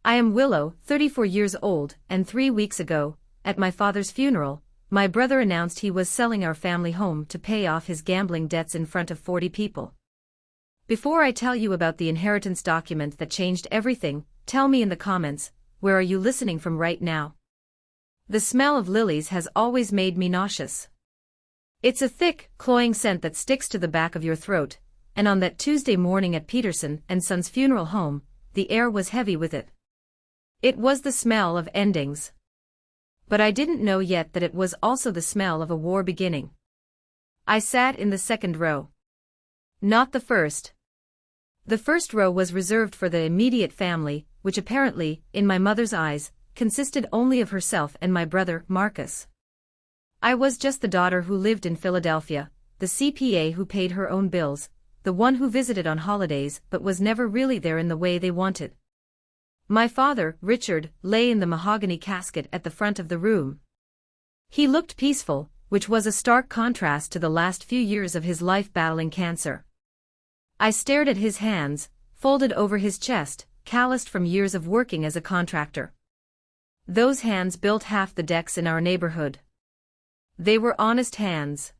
I am Willow, 34 years old, and 3 weeks ago, at my father's funeral, my brother announced he was selling our family home to pay off his gambling debts in front of 40 people. Before I tell you about the inheritance document that changed everything, tell me in the comments, where are you listening from right now? The smell of lilies has always made me nauseous. It's a thick, cloying scent that sticks to the back of your throat, and on that Tuesday morning at Peterson and Son's funeral home, the air was heavy with it. It was the smell of endings. But I didn't know yet that it was also the smell of a war beginning. I sat in the second row. Not the first. The first row was reserved for the immediate family, which apparently, in my mother's eyes, consisted only of herself and my brother, Marcus. I was just the daughter who lived in Philadelphia, the CPA who paid her own bills, the one who visited on holidays but was never really there in the way they wanted. My father, Richard, lay in the mahogany casket at the front of the room. He looked peaceful, which was a stark contrast to the last few years of his life battling cancer. I stared at his hands, folded over his chest, calloused from years of working as a contractor. Those hands built half the decks in our neighborhood. They were honest hands.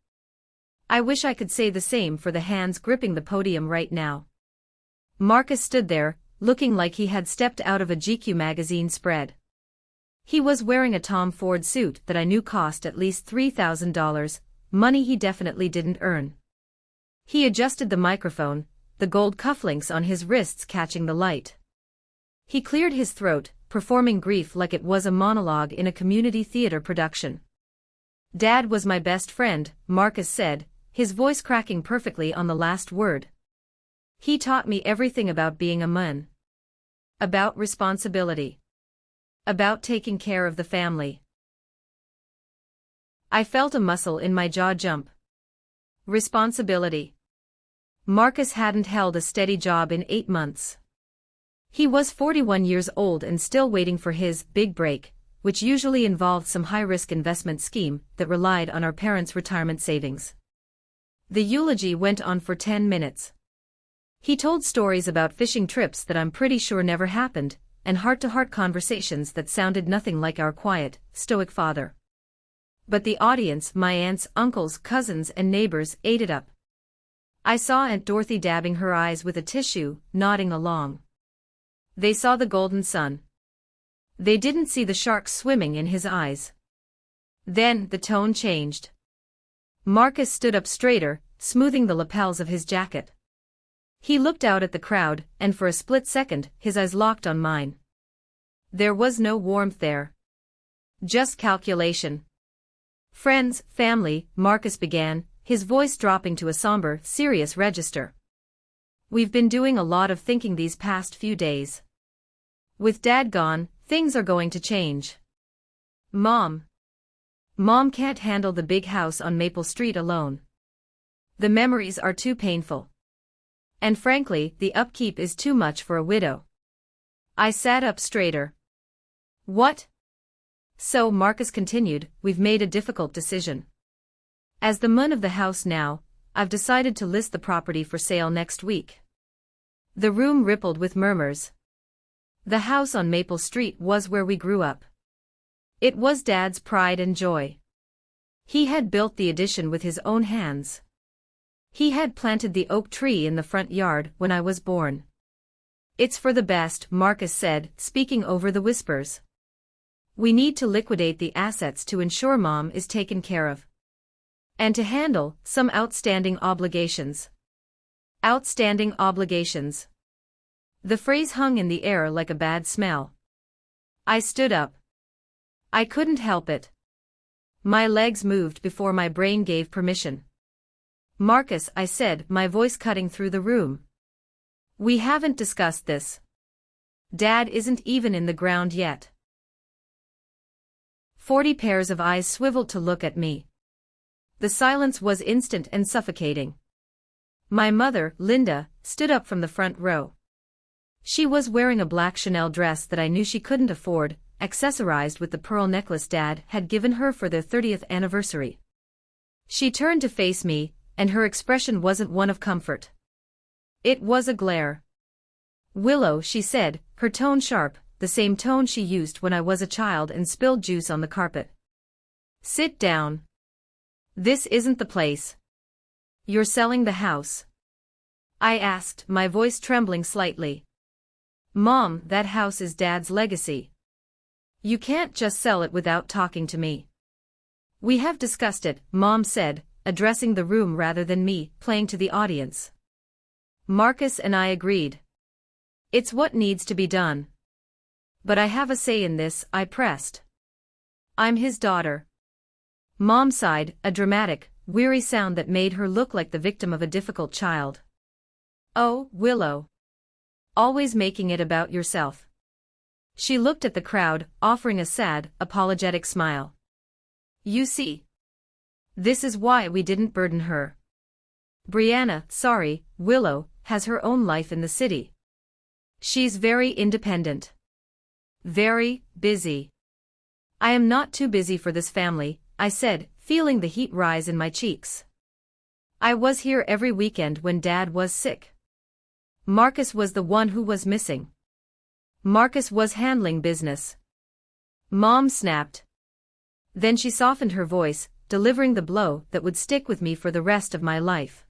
I wish I could say the same for the hands gripping the podium right now. Marcus stood there, looking like he had stepped out of a GQ magazine spread. He was wearing a Tom Ford suit that I knew cost at least $3,000, money he definitely didn't earn. He adjusted the microphone, the gold cufflinks on his wrists catching the light. He cleared his throat, performing grief like it was a monologue in a community theater production. "Dad was my best friend," Marcus said, his voice cracking perfectly on the last word. "He taught me everything about being a man. About responsibility. About taking care of the family." I felt a muscle in my jaw jump. Responsibility. Marcus hadn't held a steady job in 8 months. He was 41 years old and still waiting for his big break, which usually involved some high-risk investment scheme that relied on our parents' retirement savings. The eulogy went on for 10 minutes. He told stories about fishing trips that I'm pretty sure never happened, and heart-to-heart conversations that sounded nothing like our quiet, stoic father. But the audience, my aunts, uncles, cousins, and neighbors, ate it up. I saw Aunt Dorothy dabbing her eyes with a tissue, nodding along. They saw the golden sun. They didn't see the sharks swimming in his eyes. Then the tone changed. Marcus stood up straighter, smoothing the lapels of his jacket. He looked out at the crowd, and for a split second, his eyes locked on mine. There was no warmth there. Just calculation. "Friends, family," Marcus began, his voice dropping to a somber, serious register. "We've been doing a lot of thinking these past few days. With Dad gone, things are going to change. Mom can't handle the big house on Maple Street alone. The memories are too painful. And frankly, the upkeep is too much for a widow." I sat up straighter. "What?" "So," Marcus continued, "we've made a difficult decision. As the man of the house now, I've decided to list the property for sale next week." The room rippled with murmurs. The house on Maple Street was where we grew up. It was Dad's pride and joy. He had built the addition with his own hands. He had planted the oak tree in the front yard when I was born. "It's for the best," Marcus said, speaking over the whispers. "We need to liquidate the assets to ensure Mom is taken care of. And to handle some outstanding obligations." Outstanding obligations. The phrase hung in the air like a bad smell. I stood up. I couldn't help it. My legs moved before my brain gave permission. "Marcus," I said, my voice cutting through the room. "We haven't discussed this. Dad isn't even in the ground yet." 40 pairs of eyes swiveled to look at me. The silence was instant and suffocating. My mother, Linda, stood up from the front row. She was wearing a black Chanel dress that I knew she couldn't afford, accessorized with the pearl necklace Dad had given her for their 30th anniversary. She turned to face me, and her expression wasn't one of comfort. It was a glare. "Willow," she said, her tone sharp, "the the same tone she used when I was a child and spilled juice on the carpet. Sit down. This isn't the place. You're selling the house? I asked, my voice trembling slightly. Mom, that house is Dad's legacy. You can't just sell it without talking to me. We have discussed it, Mom said, addressing the room rather than me, playing to the audience. Marcus and I agreed. It's what needs to be done. But I have a say in this, I pressed. I'm his daughter. Mom sighed, a dramatic, weary sound that made her look like the victim of a difficult child. Oh, Willow. Always making it about yourself. She looked at the crowd, offering a sad, apologetic smile. You see. This is why we didn't burden her. Brianna, sorry, Willow, has her own life in the city. She's very independent. Very busy. I am not too busy for this family, I said, feeling the heat rise in my cheeks. I was here every weekend when Dad was sick. Marcus was the one who was missing. Marcus was handling business. Mom snapped. Then she softened her voice, delivering the blow that would stick with me for the rest of my life.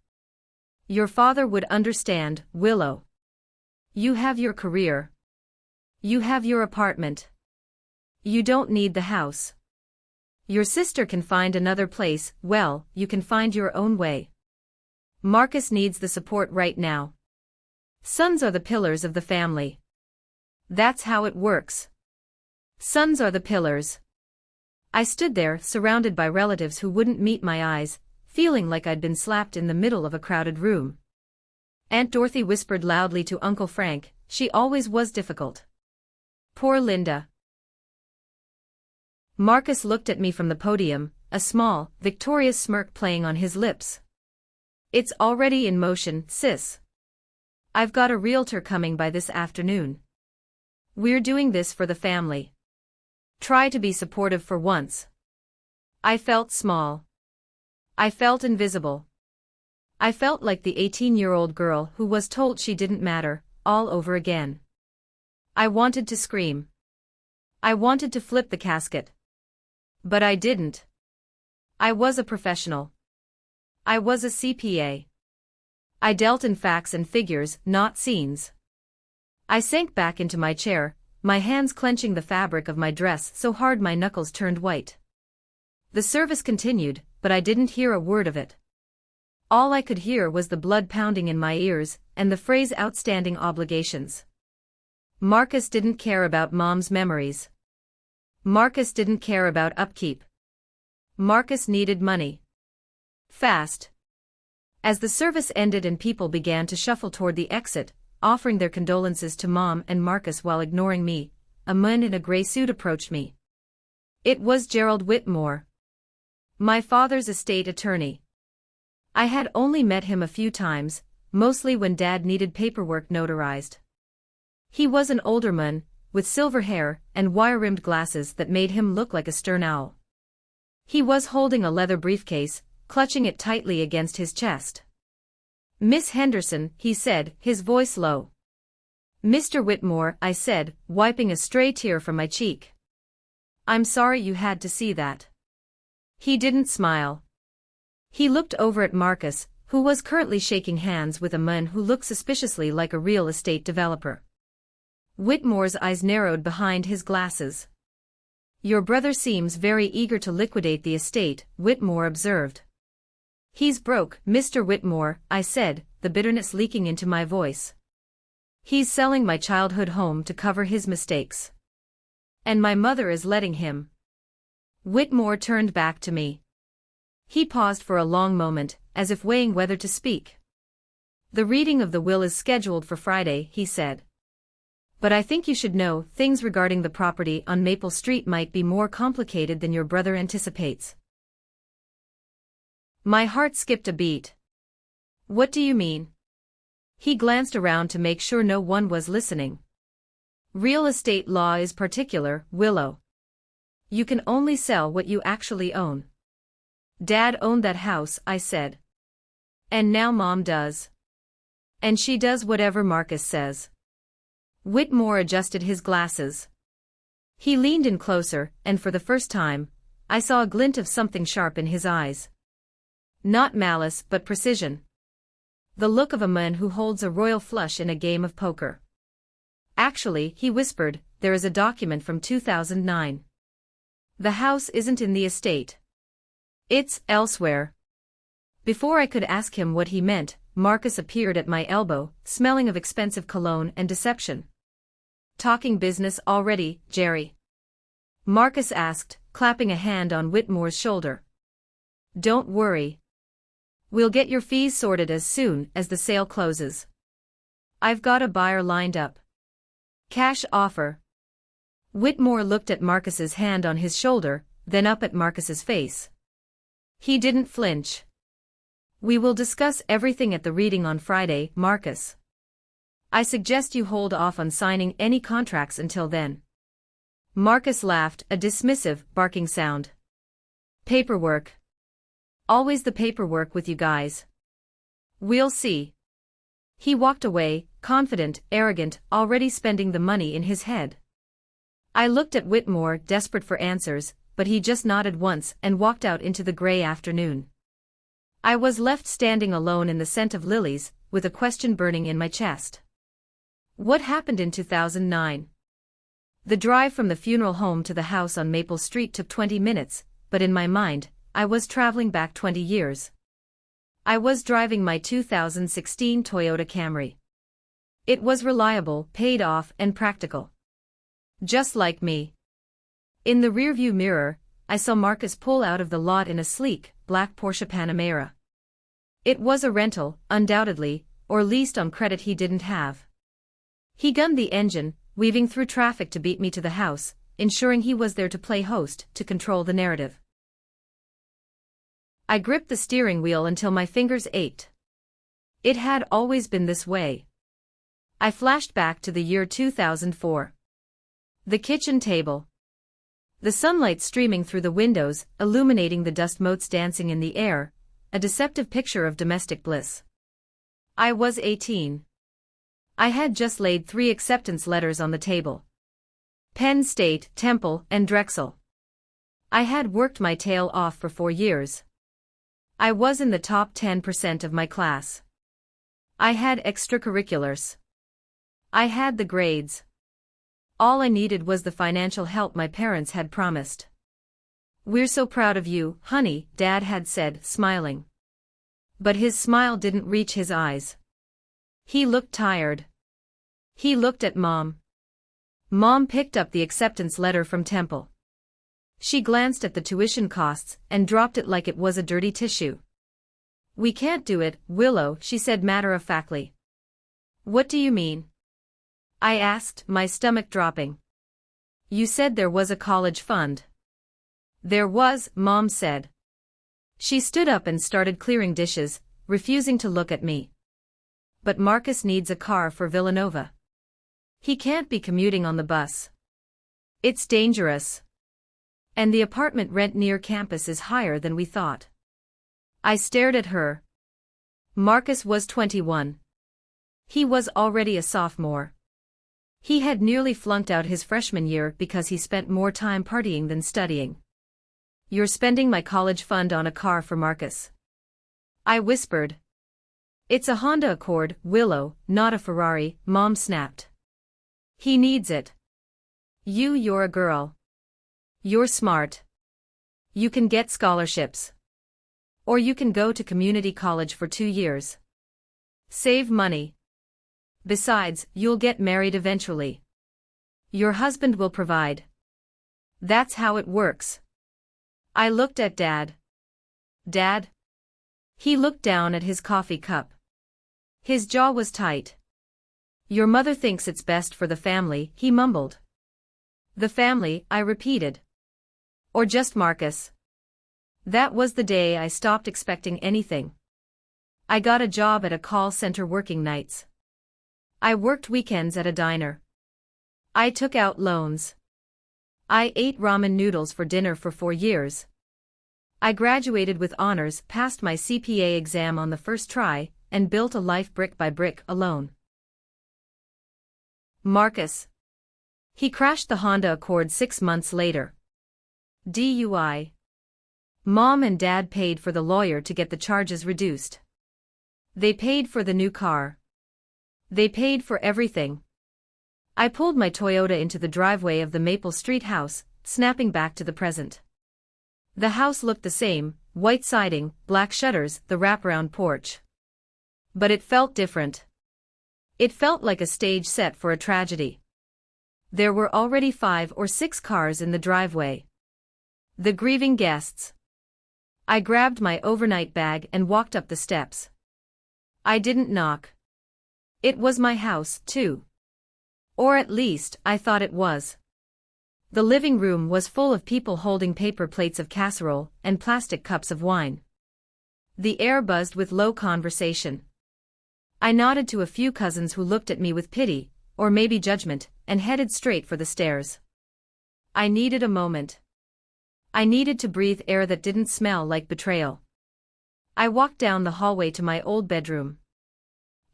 Your father would understand, Willow. You have your career. You have your apartment. You don't need the house. Your sister can find another place, well, you can find your own way. Marcus needs the support right now. Sons are the pillars of the family. That's how it works. Sons are the pillars. I stood there, surrounded by relatives who wouldn't meet my eyes, feeling like I'd been slapped in the middle of a crowded room. Aunt Dorothy whispered loudly to Uncle Frank, she always was difficult. Poor Linda. Marcus looked at me from the podium, a small, victorious smirk playing on his lips. It's already in motion, sis. I've got a realtor coming by this afternoon. We're doing this for the family. Try to be supportive for once. I felt small. I felt invisible. I felt like the 18-year-old girl who was told she didn't matter, all over again. I wanted to scream. I wanted to flip the casket. But I didn't. I was a professional. I was a CPA. I dealt in facts and figures, not scenes. I sank back into my chair, my hands clenching the fabric of my dress so hard my knuckles turned white. The service continued, but I didn't hear a word of it. All I could hear was the blood pounding in my ears, and the phrase outstanding obligations. Marcus didn't care about Mom's memories. Marcus didn't care about upkeep. Marcus needed money. Fast. As the service ended and people began to shuffle toward the exit, offering their condolences to Mom and Marcus while ignoring me, a man in a gray suit approached me. It was Gerald Whitmore. My father's estate attorney. I had only met him a few times, mostly when Dad needed paperwork notarized. He was an older man, with silver hair and wire-rimmed glasses that made him look like a stern owl. He was holding a leather briefcase, clutching it tightly against his chest. Miss Henderson, he said, his voice low. Mr. Whitmore, I said, wiping a stray tear from my cheek. I'm sorry you had to see that. He didn't smile. He looked over at Marcus, who was currently shaking hands with a man who looked suspiciously like a real estate developer. Whitmore's eyes narrowed behind his glasses. Your brother seems very eager to liquidate the estate, Whitmore observed. He's broke, Mr. Whitmore, I said, the bitterness leaking into my voice. He's selling my childhood home to cover his mistakes. And my mother is letting him. Whitmore turned back to me. He paused for a long moment, as if weighing whether to speak. The reading of the will is scheduled for Friday, he said. But I think you should know, things regarding the property on Maple Street might be more complicated than your brother anticipates. My heart skipped a beat. What do you mean? He glanced around to make sure no one was listening. Real estate law is particular, Willow. You can only sell what you actually own. Dad owned that house, I said. And now Mom does. And she does whatever Marcus says. Whitmore adjusted his glasses. He leaned in closer, and for the first time, I saw a glint of something sharp in his eyes. Not malice but precision. The look of a man who holds a royal flush in a game of poker. Actually, he whispered, there is a document from 2009. The house isn't in the estate. It's elsewhere. Before I could ask him what he meant, Marcus appeared at my elbow, smelling of expensive cologne and deception. Talking business already, Jerry? Marcus asked, clapping a hand on Whitmore's shoulder. Don't worry. We'll get your fees sorted as soon as the sale closes. I've got a buyer lined up. Cash offer. Whitmore looked at Marcus's hand on his shoulder, then up at Marcus's face. He didn't flinch. We will discuss everything at the reading on Friday, Marcus. I suggest you hold off on signing any contracts until then. Marcus laughed, a dismissive, barking sound. Paperwork. Always the paperwork with you guys. We'll see. He walked away, confident, arrogant, already spending the money in his head. I looked at Whitmore, desperate for answers, but he just nodded once and walked out into the gray afternoon. I was left standing alone in the scent of lilies, with a question burning in my chest. What happened in 2009? The drive from the funeral home to the house on Maple Street took 20 minutes, but in my mind, I was traveling back 20 years. I was driving my 2016 Toyota Camry. It was reliable, paid off, and practical. Just like me. In the rearview mirror, I saw Marcus pull out of the lot in a sleek, black Porsche Panamera. It was a rental, undoubtedly, or leased on credit he didn't have. He gunned the engine, weaving through traffic to beat me to the house, ensuring he was there to play host, to control the narrative. I gripped the steering wheel until my fingers ached. It had always been this way. I flashed back to the year 2004. The kitchen table. The sunlight streaming through the windows, illuminating the dust motes dancing in the air, a deceptive picture of domestic bliss. I was 18. I had just laid 3 acceptance letters on the table. Penn State, Temple, and Drexel. I had worked my tail off for 4 years. I was in the top 10% of my class. I had extracurriculars. I had the grades. All I needed was the financial help my parents had promised. We're so proud of you, honey, Dad had said, smiling. But his smile didn't reach his eyes. He looked tired. He looked at Mom. Mom picked up the acceptance letter from Temple. She glanced at the tuition costs and dropped it like it was a dirty tissue. We can't do it, Willow, she said matter-of-factly. What do you mean? I asked, my stomach dropping. You said there was a college fund. There was, Mom said. She stood up and started clearing dishes, refusing to look at me. But Marcus needs a car for Villanova. He can't be commuting on the bus. It's dangerous. And the apartment rent near campus is higher than we thought. I stared at her. Marcus was 21. He was already a sophomore. He had nearly flunked out his freshman year because he spent more time partying than studying. You're spending my college fund on a car for Marcus. I whispered. It's a Honda Accord, Willow, not a Ferrari, Mom snapped. He needs it. You're a girl. You're smart. You can get scholarships. Or you can go to community college for 2 years. Save money. Besides, you'll get married eventually. Your husband will provide. That's how it works. I looked at Dad. Dad? He looked down at his coffee cup. His jaw was tight. Your mother thinks it's best for the family, he mumbled. The family, I repeated. Or just Marcus. That was the day I stopped expecting anything. I got a job at a call center working nights. I worked weekends at a diner. I took out loans. I ate ramen noodles for dinner for 4 years. I graduated with honors, passed my CPA exam on the first try, and built a life brick by brick alone. Marcus. He crashed the Honda Accord 6 months later. DUI. Mom and Dad paid for the lawyer to get the charges reduced. They paid for the new car. They paid for everything. I pulled my Toyota into the driveway of the Maple Street house, snapping back to the present. The house looked the same, white siding, black shutters, the wraparound porch. But it felt different. It felt like a stage set for a tragedy. There were already 5 or 6 cars in the driveway. The grieving guests. I grabbed my overnight bag and walked up the steps. I didn't knock. It was my house, too. Or at least, I thought it was. The living room was full of people holding paper plates of casserole and plastic cups of wine. The air buzzed with low conversation. I nodded to a few cousins who looked at me with pity, or maybe judgment, and headed straight for the stairs. I needed a moment. I needed to breathe air that didn't smell like betrayal. I walked down the hallway to my old bedroom.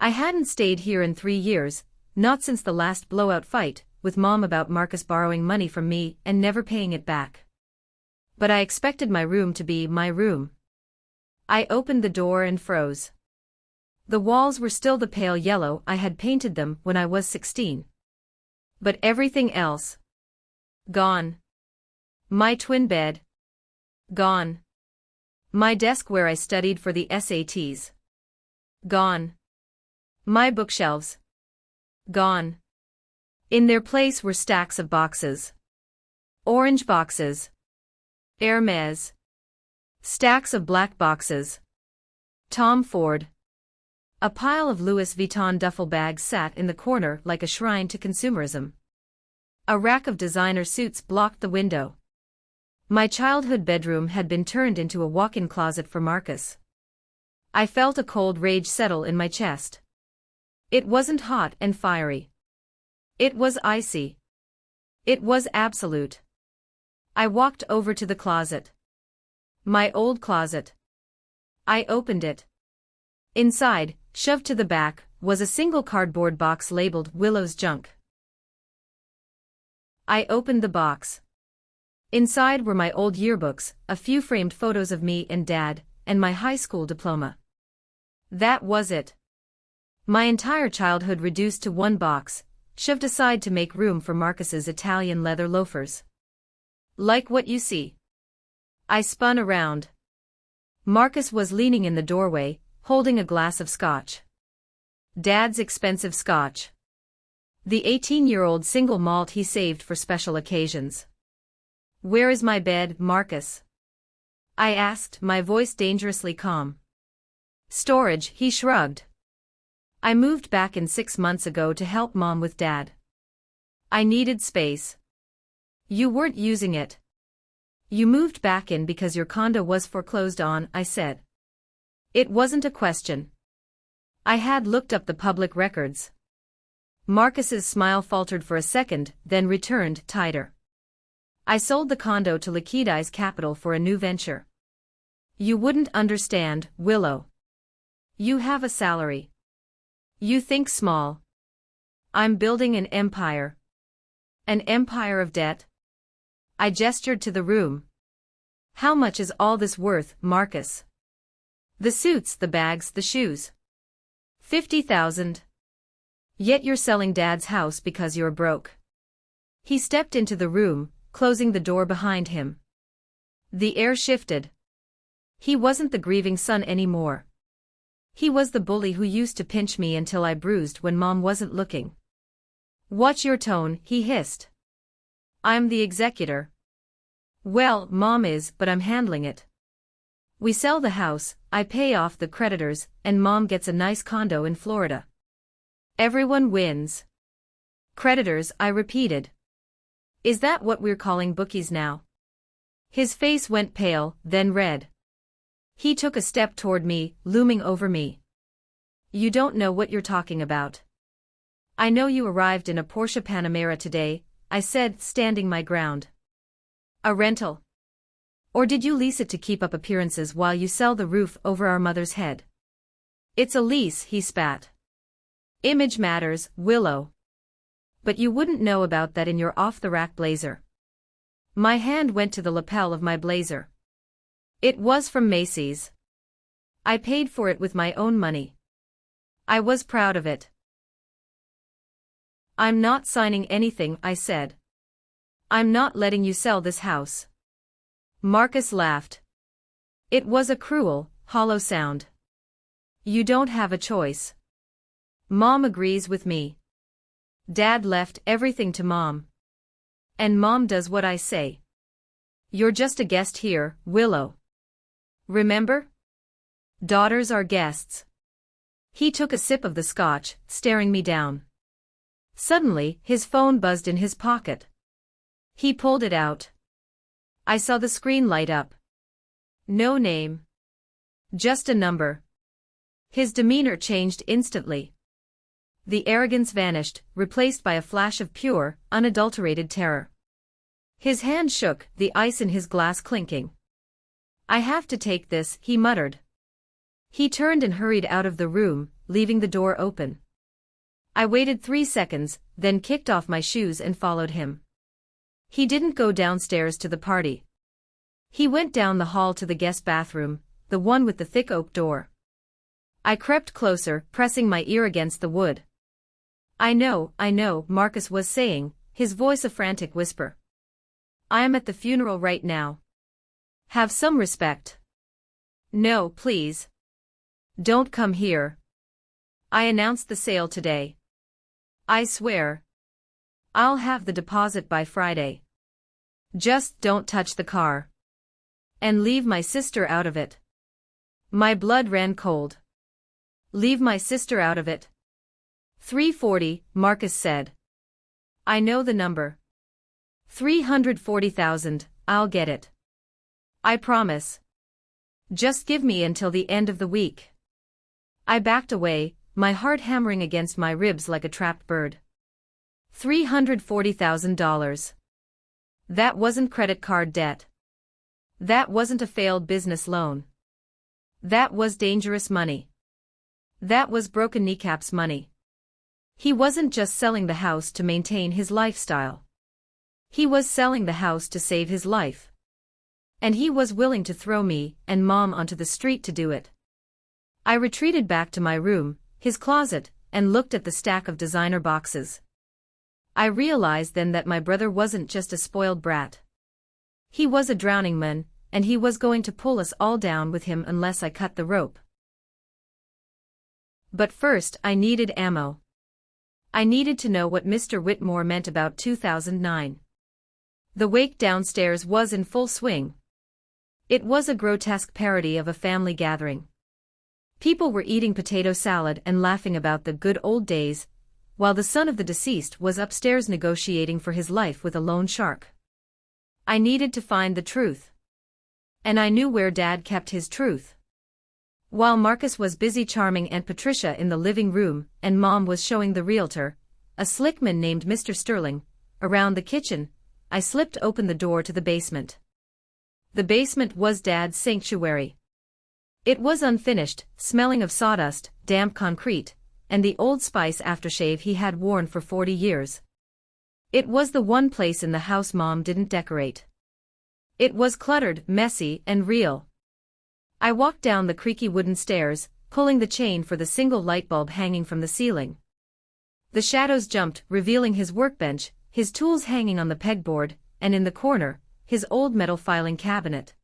I hadn't stayed here in 3 years, not since the last blowout fight with Mom about Marcus borrowing money from me and never paying it back. But I expected my room to be my room. I opened the door and froze. The walls were still the pale yellow I had painted them when I was 16. But everything else. Gone. My twin bed. Gone. My desk where I studied for the SATs. Gone. My bookshelves. Gone. In their place were stacks of boxes. Orange boxes. Hermes. Stacks of black boxes. Tom Ford. A pile of Louis Vuitton duffel bags sat in the corner like a shrine to consumerism. A rack of designer suits blocked the window. My childhood bedroom had been turned into a walk-in closet for Marcus. I felt a cold rage settle in my chest. It wasn't hot and fiery. It was icy. It was absolute. I walked over to the closet. My old closet. I opened it. Inside, shoved to the back, was a single cardboard box labeled Willow's Junk. I opened the box. Inside were my old yearbooks, a few framed photos of me and Dad, and my high school diploma. That was it. My entire childhood reduced to one box, shoved aside to make room for Marcus's Italian leather loafers. Like what you see. I spun around. Marcus was leaning in the doorway, holding a glass of scotch. Dad's expensive scotch. The 18-year-old single malt he saved for special occasions. "Where is my bed, Marcus?" I asked, my voice dangerously calm. "Storage," he shrugged. "I moved back in 6 months ago to help Mom with Dad. I needed space." "You weren't using it. You moved back in because your condo was foreclosed on," I said. It wasn't a question. I had looked up the public records. Marcus's smile faltered for a second, then returned tighter. "I sold the condo to liquidize capital for a new venture. You wouldn't understand, Willow. You have a salary. You think small. I'm building an empire. An empire of debt." I gestured to the room. "How much is all this worth, Marcus? The suits, the bags, the shoes." $50,000. Yet you're selling Dad's house because you're broke." He stepped into the room, closing the door behind him. The air shifted. He wasn't the grieving son anymore. He was the bully who used to pinch me until I bruised when Mom wasn't looking. "Watch your tone," he hissed. "I'm the executor." "Well, Mom is, but I'm handling it. We sell the house, I pay off the creditors, and Mom gets a nice condo in Florida. Everyone wins." "Creditors," I repeated. "Is that what we're calling bookies now?" His face went pale, then red. He took a step toward me, looming over me. "You don't know what you're talking about." "I know you arrived in a Porsche Panamera today," I said, standing my ground. "A rental? Or did you lease it to keep up appearances while you sell the roof over our mother's head?" "It's a lease," he spat. "Image matters, Willow. But you wouldn't know about that in your off-the-rack blazer. My hand went to the lapel of my blazer. It was from Macy's. I paid for it with my own money. I was proud of it. I'm not signing anything, I said. I'm not letting you sell this house. Marcus laughed. It was a cruel, hollow sound. You don't have a choice. Mom agrees with me. Dad left everything to Mom. And Mom does what I say. You're just a guest here, Willow. Remember? Daughters are guests. He took a sip of the scotch, staring me down. Suddenly, his phone buzzed in his pocket. He pulled it out. I saw the screen light up. No name. Just a number. His demeanor changed instantly. The arrogance vanished, replaced by a flash of pure, unadulterated terror. His hand shook, the ice in his glass clinking. I have to take this, he muttered. He turned and hurried out of the room, leaving the door open. I waited 3 seconds, then kicked off my shoes and followed him. He didn't go downstairs to the party. He went down the hall to the guest bathroom, the one with the thick oak door. I crept closer, pressing my ear against the wood. I know, Marcus was saying, his voice a frantic whisper. I am at the funeral right now. Have some respect. No, please. Don't come here. I announced the sale today. I swear. I'll have the deposit by Friday. Just don't touch the car. And leave my sister out of it. My blood ran cold. Leave my sister out of it. 340, Marcus said. I know the number. 340,000, I'll get it. I promise. Just give me until the end of the week. I backed away, my heart hammering against my ribs like a trapped bird. $340,000. That wasn't credit card debt. That wasn't a failed business loan. That was dangerous money. That was broken kneecaps money. He wasn't just selling the house to maintain his lifestyle. He was selling the house to save his life. And he was willing to throw me and Mom onto the street to do it. I retreated back to my room, his closet, and looked at the stack of designer boxes. I realized then that my brother wasn't just a spoiled brat. He was a drowning man, and he was going to pull us all down with him unless I cut the rope. But first I needed ammo. I needed to know what Mr. Whitmore meant about 2009. The wake downstairs was in full swing. It was a grotesque parody of a family gathering. People were eating potato salad and laughing about the good old days, while the son of the deceased was upstairs negotiating for his life with a loan shark. I needed to find the truth. And I knew where Dad kept his truth. While Marcus was busy charming Aunt Patricia in the living room and Mom was showing the realtor, a slick man named Mr. Sterling, around the kitchen, I slipped open the door to the basement. The basement was Dad's sanctuary. It was unfinished, smelling of sawdust, damp concrete, and the Old Spice aftershave he had worn for 40 years. It was the one place in the house Mom didn't decorate. It was cluttered, messy, and real. I walked down the creaky wooden stairs, pulling the chain for the single light bulb hanging from the ceiling. The shadows jumped, revealing his workbench, his tools hanging on the pegboard, and in the corner, his old metal filing cabinet.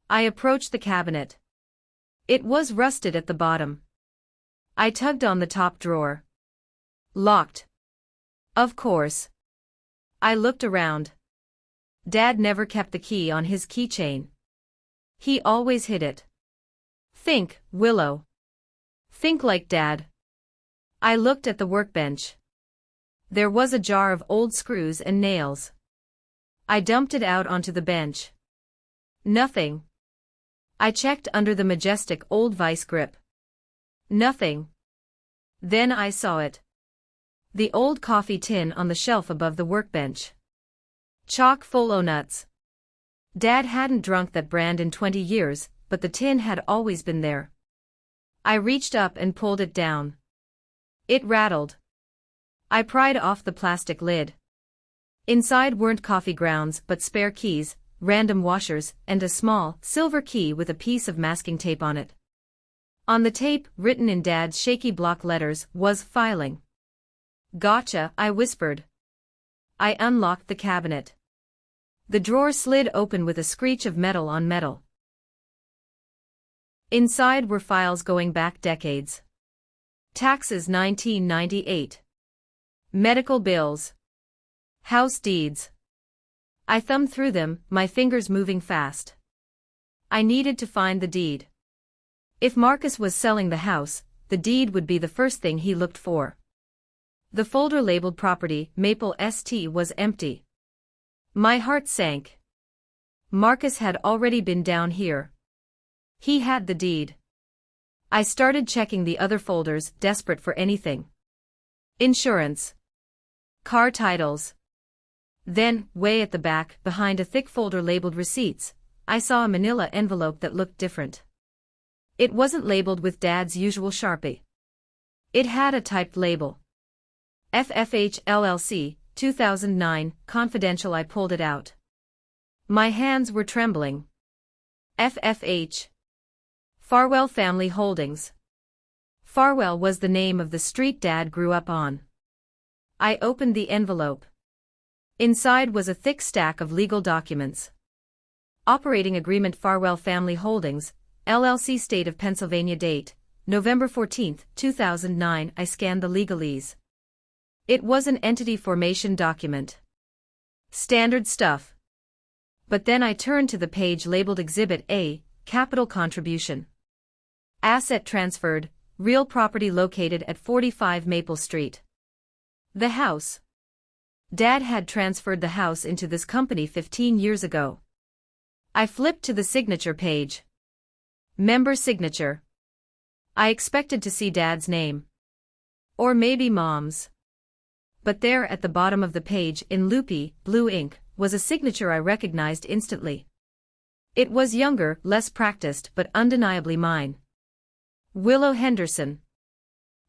I approached the cabinet. It was rusted at the bottom. I tugged on the top drawer. Locked. Of course. I looked around. Dad never kept the key on his keychain. He always hid it. Think, Willow. Think like Dad. I looked at the workbench. There was a jar of old screws and nails. I dumped it out onto the bench. Nothing. I checked under the majestic old vice grip. Nothing. Then I saw it. The old coffee tin on the shelf above the workbench. Chock full o' nuts. Dad hadn't drunk that brand in 20 years, but the tin had always been there. I reached up and pulled it down. It rattled. I pried off the plastic lid. Inside weren't coffee grounds but spare keys, random washers, and a small, silver key with a piece of masking tape on it. On the tape, written in Dad's shaky block letters, was filing. "Gotcha," I whispered. I unlocked the cabinet. The drawer slid open with a screech of metal on metal. Inside were files going back decades. Taxes 1998. Medical bills. House deeds. I thumbed through them, my fingers moving fast. I needed to find the deed. If Marcus was selling the house, the deed would be the first thing he looked for. The folder labeled property, Maple St. was empty. My heart sank. Marcus had already been down here. He had the deed. I started checking the other folders, desperate for anything. Insurance. Car titles. Then, way at the back, behind a thick folder labeled receipts, I saw a manila envelope that looked different. It wasn't labeled with Dad's usual Sharpie. It had a typed label. FFH LLC, 2009, confidential. I pulled it out. My hands were trembling. FFH. Farwell Family Holdings. Farwell was the name of the street Dad grew up on. I opened the envelope. Inside was a thick stack of legal documents. Operating Agreement Farwell Family Holdings, LLC, State of Pennsylvania. Date, November 14, 2009. I scanned the legalese. It was an entity formation document. Standard stuff. But then I turned to the page labeled Exhibit A, Capital Contribution. Asset transferred, real property located at 45 Maple Street. The house. Dad had transferred the house into this company 15 years ago. I flipped to the signature page. Member signature. I expected to see Dad's name. Or maybe Mom's. But there at the bottom of the page, in loopy, blue ink, was a signature I recognized instantly. It was younger, less practiced, but undeniably mine. Willow Henderson.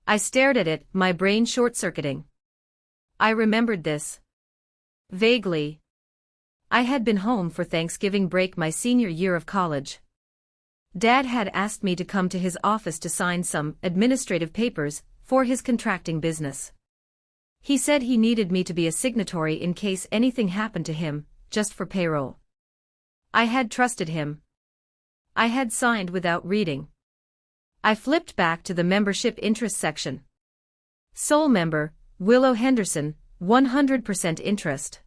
I stared at it, my brain short-circuiting. I remembered this. Vaguely. I had been home for Thanksgiving break my senior year of college. Dad had asked me to come to his office to sign some administrative papers for his contracting business. He said he needed me to be a signatory in case anything happened to him, just for payroll. I had trusted him. I had signed without reading. I flipped back to the membership interest section. Sole member, Willow Henderson, 100% interest.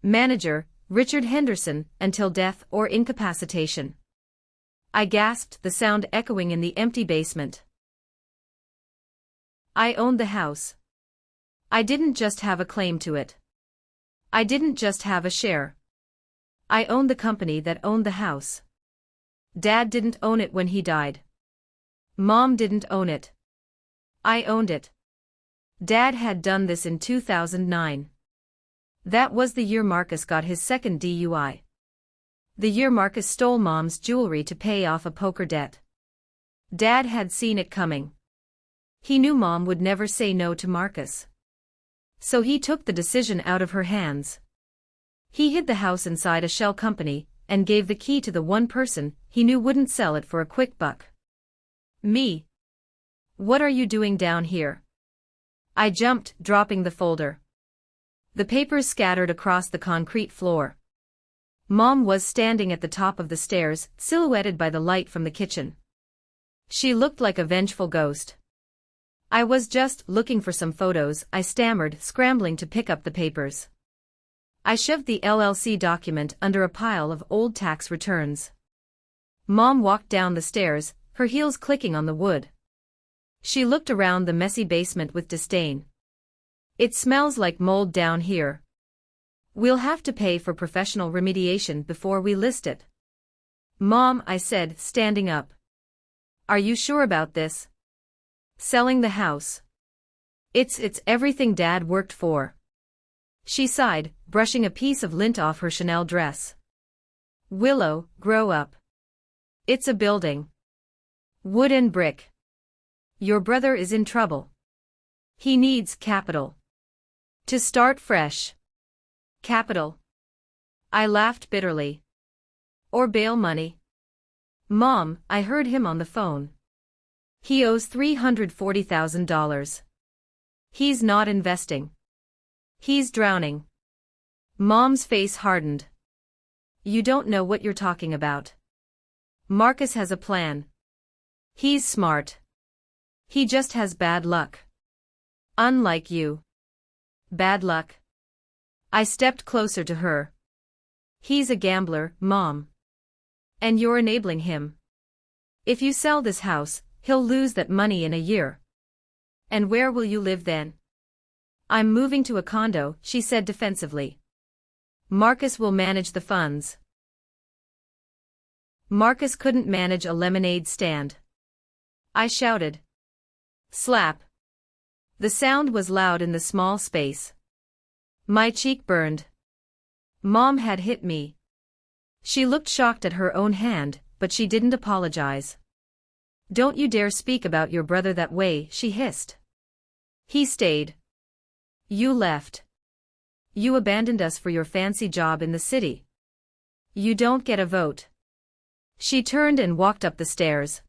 Manager, Richard Henderson, until death or incapacitation. I gasped, the sound echoing in the empty basement. I owned the house. I didn't just have a claim to it. I didn't just have a share. I owned the company that owned the house. Dad didn't own it when he died. Mom didn't own it. I owned it. Dad had done this in 2009. That was the year Marcus got his second DUI. The year Marcus stole Mom's jewelry to pay off a poker debt. Dad had seen it coming. He knew Mom would never say no to Marcus. So he took the decision out of her hands. He hid the house inside a shell company, and gave the key to the one person he knew wouldn't sell it for a quick buck. Me. What are you doing down here? I jumped, dropping the folder. The papers scattered across the concrete floor. Mom was standing at the top of the stairs, silhouetted by the light from the kitchen. She looked like a vengeful ghost. I was just looking for some photos, I stammered, scrambling to pick up the papers. I shoved the LLC document under a pile of old tax returns. Mom walked down the stairs, her heels clicking on the wood. She looked around the messy basement with disdain. It smells like mold down here. We'll have to pay for professional remediation before we list it. Mom, I said, standing up. Are you sure about this? Selling the house. It's everything Dad worked for. She sighed, brushing a piece of lint off her Chanel dress. Willow, grow up. It's a building. Wood and brick. Your brother is in trouble. He needs capital. To start fresh. Capital. I laughed bitterly. Or bail money. Mom, I heard him on the phone. He owes $340,000. He's not investing. He's drowning. Mom's face hardened. You don't know what you're talking about. Marcus has a plan. He's smart. He just has bad luck. Unlike you. Bad luck. I stepped closer to her. He's a gambler, Mom. And you're enabling him. If you sell this house, he'll lose that money in a year. And where will you live then? I'm moving to a condo, she said defensively. Marcus will manage the funds. Marcus couldn't manage a lemonade stand. I shouted. Slap. The sound was loud in the small space. My cheek burned. Mom had hit me. She looked shocked at her own hand, but she didn't apologize. Don't you dare speak about your brother that way, she hissed. He stayed. You left. You abandoned us for your fancy job in the city. You don't get a vote. She turned and walked up the stairs.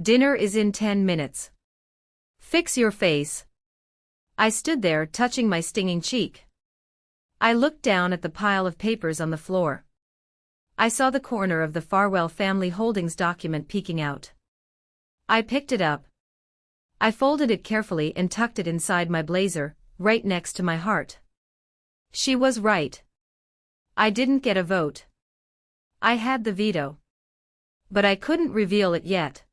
Dinner is in 10 minutes. Fix your face. I stood there touching my stinging cheek. I looked down at the pile of papers on the floor. I saw the corner of the Farwell Family Holdings document peeking out. I picked it up. I folded it carefully and tucked it inside my blazer, right next to my heart. She was right. I didn't get a vote. I had the veto. But I couldn't reveal it yet.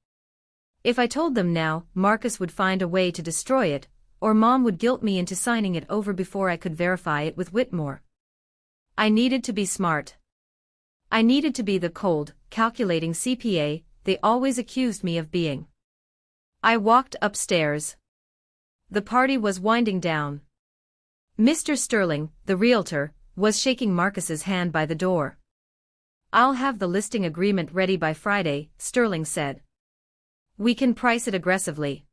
If I told them now, Marcus would find a way to destroy it, or Mom would guilt me into signing it over before I could verify it with Whitmore. I needed to be smart. I needed to be the cold, calculating CPA they always accused me of being. I walked upstairs. The party was winding down. Mr. Sterling, the realtor, was shaking Marcus's hand by the door. I'll have the listing agreement ready by Friday, Sterling said. We can price it aggressively.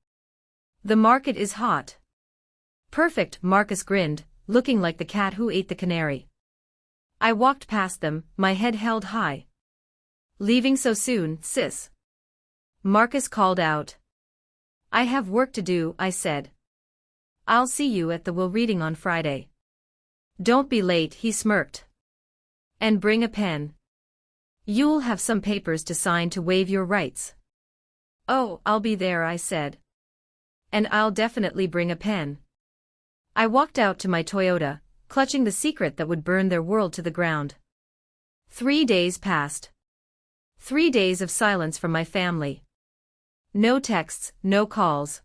The market is hot. Perfect, Marcus grinned, looking like the cat who ate the canary. I walked past them, my head held high. Leaving so soon, sis? Marcus called out. I have work to do, I said. I'll see you at the will reading on Friday. Don't be late, he smirked. And bring a pen. You'll have some papers to sign to waive your rights. Oh, I'll be there, I said. And I'll definitely bring a pen. I walked out to my Toyota, clutching the secret that would burn their world to the ground. 3 days passed. 3 days of silence from my family. No texts, no calls.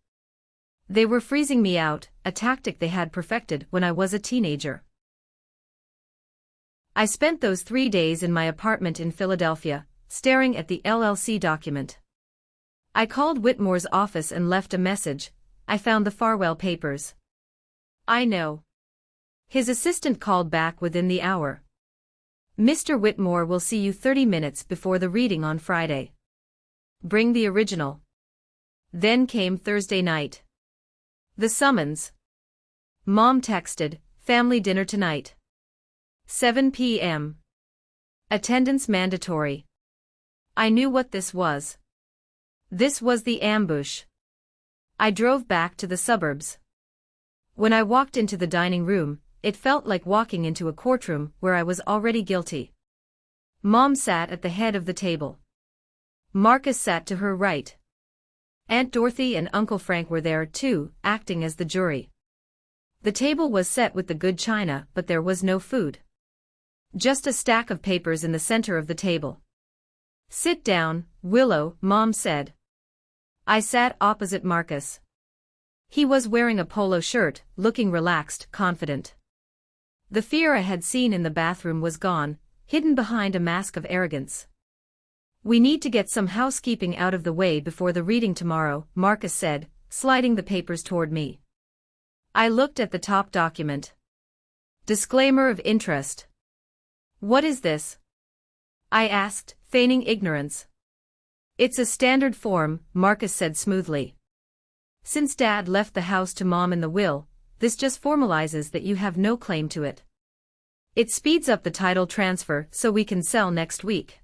They were freezing me out, a tactic they had perfected when I was a teenager. I spent those 3 days in my apartment in Philadelphia, staring at the LLC document. I called Whitmore's office and left a message. I found the Farwell papers. I know. His assistant called back within the hour. Mr. Whitmore will see you 30 minutes before the reading on Friday. Bring the original. Then came Thursday night. The summons. Mom texted, family dinner tonight. 7 p.m. Attendance mandatory. I knew what this was. This was the ambush. I drove back to the suburbs. When I walked into the dining room, it felt like walking into a courtroom where I was already guilty. Mom sat at the head of the table. Marcus sat to her right. Aunt Dorothy and Uncle Frank were there too, acting as the jury. The table was set with the good china, but there was no food. Just a stack of papers in the center of the table. Sit down, Willow, Mom said. I sat opposite Marcus. He was wearing a polo shirt, looking relaxed, confident. The fear I had seen in the bathroom was gone, hidden behind a mask of arrogance. We need to get some housekeeping out of the way before the reading tomorrow, Marcus said, sliding the papers toward me. I looked at the top document. Disclaimer of interest. What is this? I asked, feigning ignorance. It's a standard form, Marcus said smoothly. Since Dad left the house to Mom in the will, This just formalizes that you have no claim to it. It speeds up the title transfer so we can sell next week.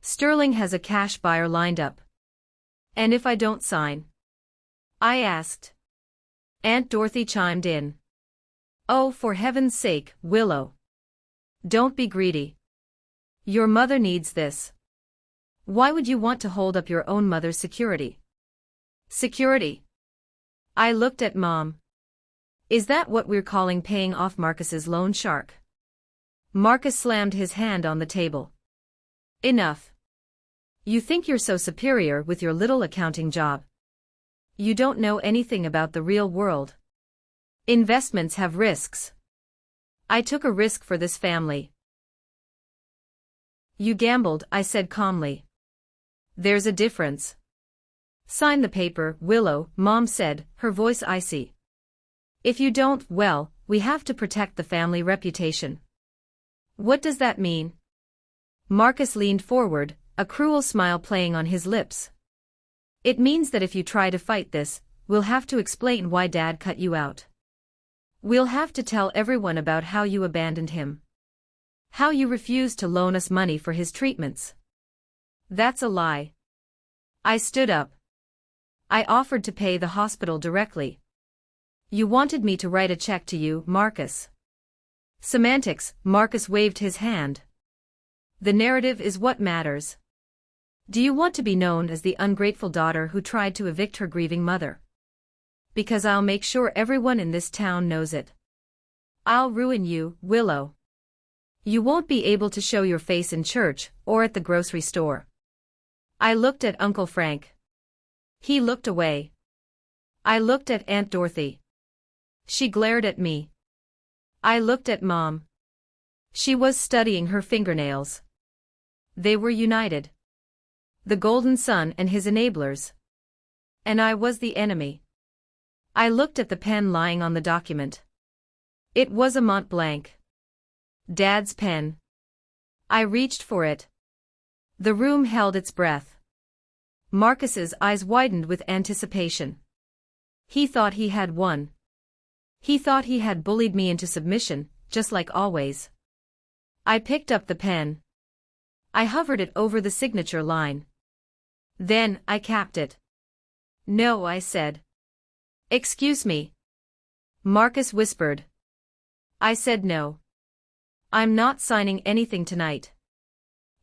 Sterling has a cash buyer lined up. And if I don't sign? I asked. Aunt Dorothy chimed in. Oh, for heaven's sake, Willow. Don't be greedy. Your mother needs this. Why would you want to hold up your own mother's security? Security? I looked at Mom. Is that what we're calling paying off Marcus's loan shark? Marcus slammed his hand on the table. Enough. You think you're so superior with your little accounting job. You don't know anything about the real world. Investments have risks. I took a risk for this family. You gambled, I said calmly. There's a difference. Sign the paper, Willow, Mom said, her voice icy. If you don't, well, we have to protect the family reputation. What does that mean? Marcus leaned forward, a cruel smile playing on his lips. It means that if you try to fight this, we'll have to explain why Dad cut you out. We'll have to tell everyone about how you abandoned him. How you refused to loan us money for his treatments. That's a lie. I stood up. I offered to pay the hospital directly. You wanted me to write a check to you, Marcus. Semantics, Marcus waved his hand. The narrative is what matters. Do you want to be known as the ungrateful daughter who tried to evict her grieving mother? Because I'll make sure everyone in this town knows it. I'll ruin you, Willow. You won't be able to show your face in church or at the grocery store. I looked at Uncle Frank. He looked away. I looked at Aunt Dorothy. She glared at me. I looked at Mom. She was studying her fingernails. They were united. The golden son and his enablers. And I was the enemy. I looked at the pen lying on the document. It was a Mont Blanc. Dad's pen. I reached for it. The room held its breath. Marcus's eyes widened with anticipation. He thought he had won. He thought he had bullied me into submission, just like always. I picked up the pen. I hovered it over the signature line. Then, I capped it. No, I said. Excuse me. Marcus whispered. I said no. I'm not signing anything tonight.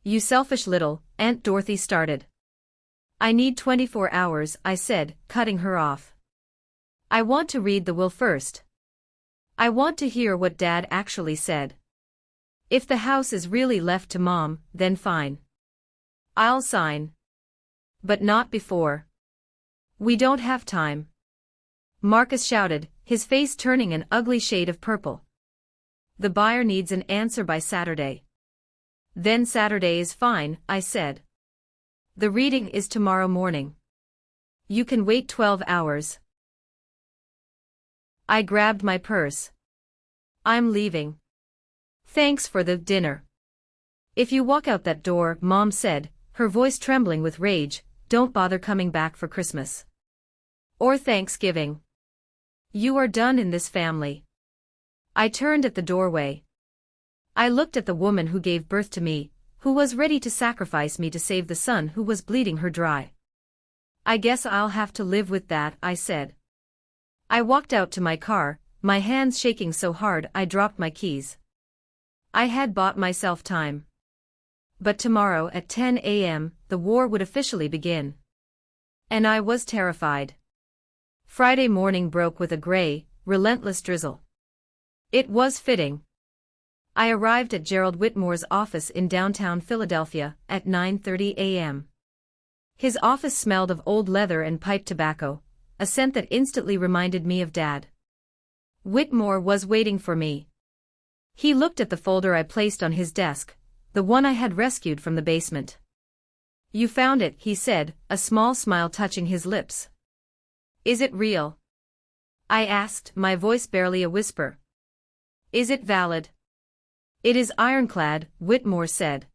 You selfish little, Aunt Dorothy started. I need 24 hours, I said, cutting her off. I want to read the will first. I want to hear what Dad actually said. If the house is really left to Mom, then fine. I'll sign. But not before. We don't have time. Marcus shouted, his face turning an ugly shade of purple. The buyer needs an answer by Saturday. Then Saturday is fine, I said. The reading is tomorrow morning. You can wait 12 hours. I grabbed my purse. I'm leaving. Thanks for the dinner. If you walk out that door, Mom said, her voice trembling with rage, don't bother coming back for Christmas. Or Thanksgiving. You are done in this family. I turned at the doorway. I looked at the woman who gave birth to me, who was ready to sacrifice me to save the son who was bleeding her dry. I guess I'll have to live with that, I said. I walked out to my car, my hands shaking so hard I dropped my keys. I had bought myself time. But tomorrow at 10 a.m., the war would officially begin. And I was terrified. Friday morning broke with a gray, relentless drizzle. It was fitting. I arrived at Gerald Whitmore's office in downtown Philadelphia at 9:30 a.m. His office smelled of old leather and pipe tobacco, a scent that instantly reminded me of Dad. Whitmore was waiting for me. He looked at the folder I placed on his desk, the one I had rescued from the basement. You found it, he said, a small smile touching his lips. Is it real? I asked, my voice barely a whisper. Is it valid? It is ironclad, Whitmore said.